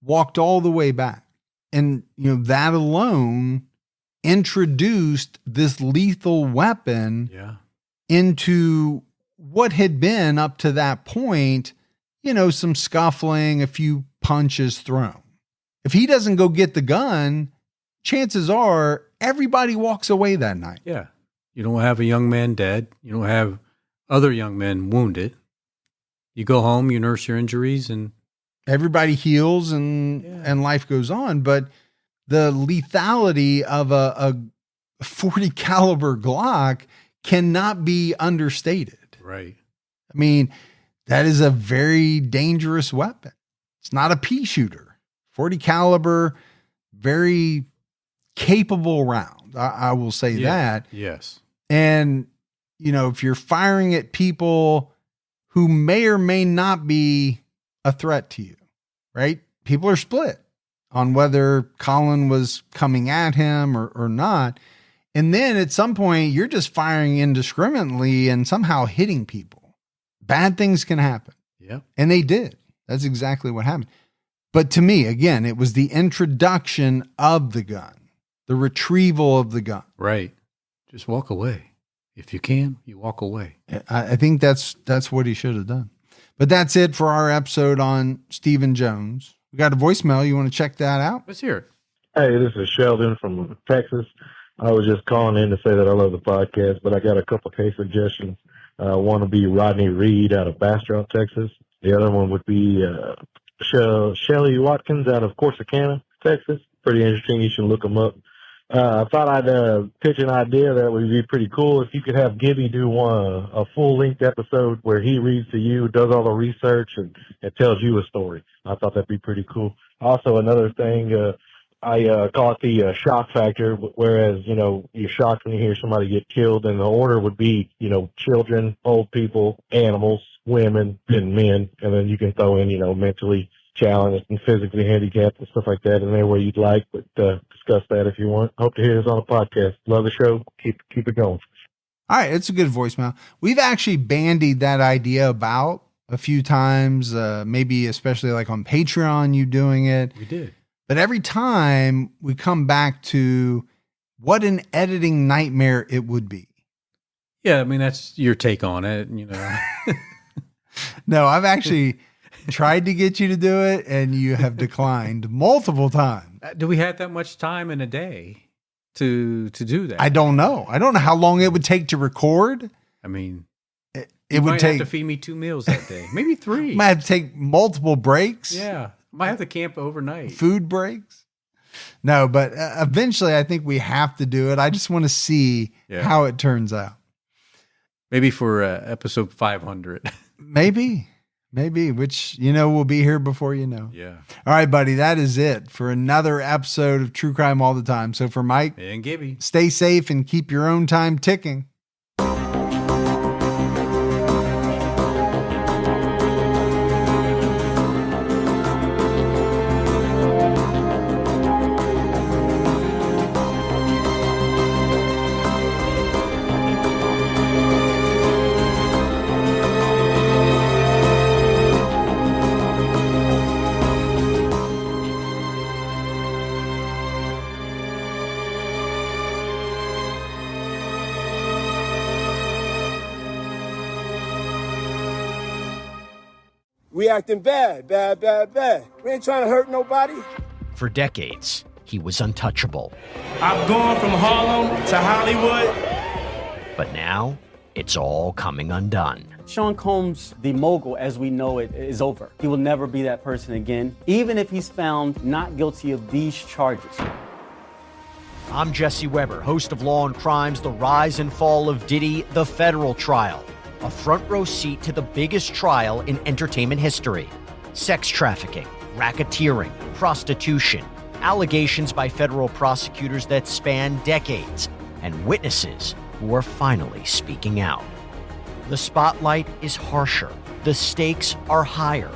walked all the way back. And, that alone introduced this lethal weapon into what had been up to that point, some scuffling, a few punches thrown. If he doesn't go get the gun, chances are everybody walks away that night. Yeah. You don't have a young man dead. You don't have other young men wounded. You go home, you nurse your injuries, and everybody heals and life goes on. But the lethality of a 40 caliber Glock cannot be understated. Right. I mean, that is a very dangerous weapon. It's not a pea shooter. 40 caliber, very capable round. I will say that. Yes. And, if you're firing at people who may or may not be a threat to you, right? People are split on whether Colin was coming at him or not. And then at some point, you're just firing indiscriminately and somehow hitting people. Bad things can happen. Yeah. And they did. That's exactly what happened. But to me, again, it was the introduction of the gun, the retrieval of the gun. Right. Just walk away. If you can, you walk away. I think that's what he should have done. But that's it for our episode on Stephen Jones. We got a voicemail. You want to check that out? Let's hear it. Hey, this is Sheldon from Texas. I was just calling in to say that I love the podcast, but I got a couple case suggestions. One would be Rodney Reed out of Bastrop, Texas. The other one would be Shelly Watkins out of Corsicana, Texas. Pretty interesting. You should look them up. I thought I'd pitch an idea that would be pretty cool if you could have Gibby do a full-length episode where he reads to you, does all the research, and tells you a story. I thought that'd be pretty cool. Also, another thing, I call it the shock factor, whereas, you're shocked when you hear somebody get killed, and the order would be, children, old people, animals, women, and men, and then you can throw in, mentally challenged and physically handicapped and stuff like that in there where you'd like, but discuss that if you want. Hope to hear this on the podcast. Love the show. Keep it going. All right, it's a good voicemail. We've actually bandied that idea about a few times, maybe especially like on Patreon, you doing it. We did. But every time we come back to what an editing nightmare it would be. Yeah, I mean, that's your take on it, No, I've actually tried to get you to do it, and you have declined multiple times. Do we have that much time in a day to do that? I don't know. I don't know how long it would take to record. I mean, it you would might take have to feed me 2 meals that day, maybe 3. Might have to take multiple breaks. Yeah, might have to camp overnight. Food breaks. No, but eventually I think we have to do it. I just want to see how it turns out. Maybe for episode 500. Maybe, which, will be here before you know. Yeah. All right, buddy. That is it for another episode of True Crime All the Time. So for Mike and Gibby, stay safe and keep your own time ticking. We acting bad. We ain't trying to hurt nobody. For decades, he was untouchable. I've gone from Harlem to Hollywood. But now, it's all coming undone. Sean Combs, the mogul as we know it, is over. He will never be that person again, even if he's found not guilty of these charges. I'm Jesse Weber, host of Law and Crime's The Rise and Fall of Diddy, the federal trial. A front row seat to the biggest trial in entertainment history. Sex trafficking, racketeering, prostitution, allegations by federal prosecutors that span decades, and witnesses who are finally speaking out. The spotlight is harsher, the stakes are higher,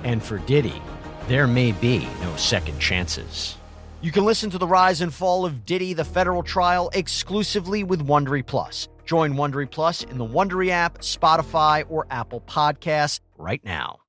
and for Diddy, there may be no second chances. You can listen to The Rise and Fall of Diddy, the federal trial, exclusively with Wondery Plus. Join Wondery Plus in the Wondery app, Spotify, or Apple Podcasts right now.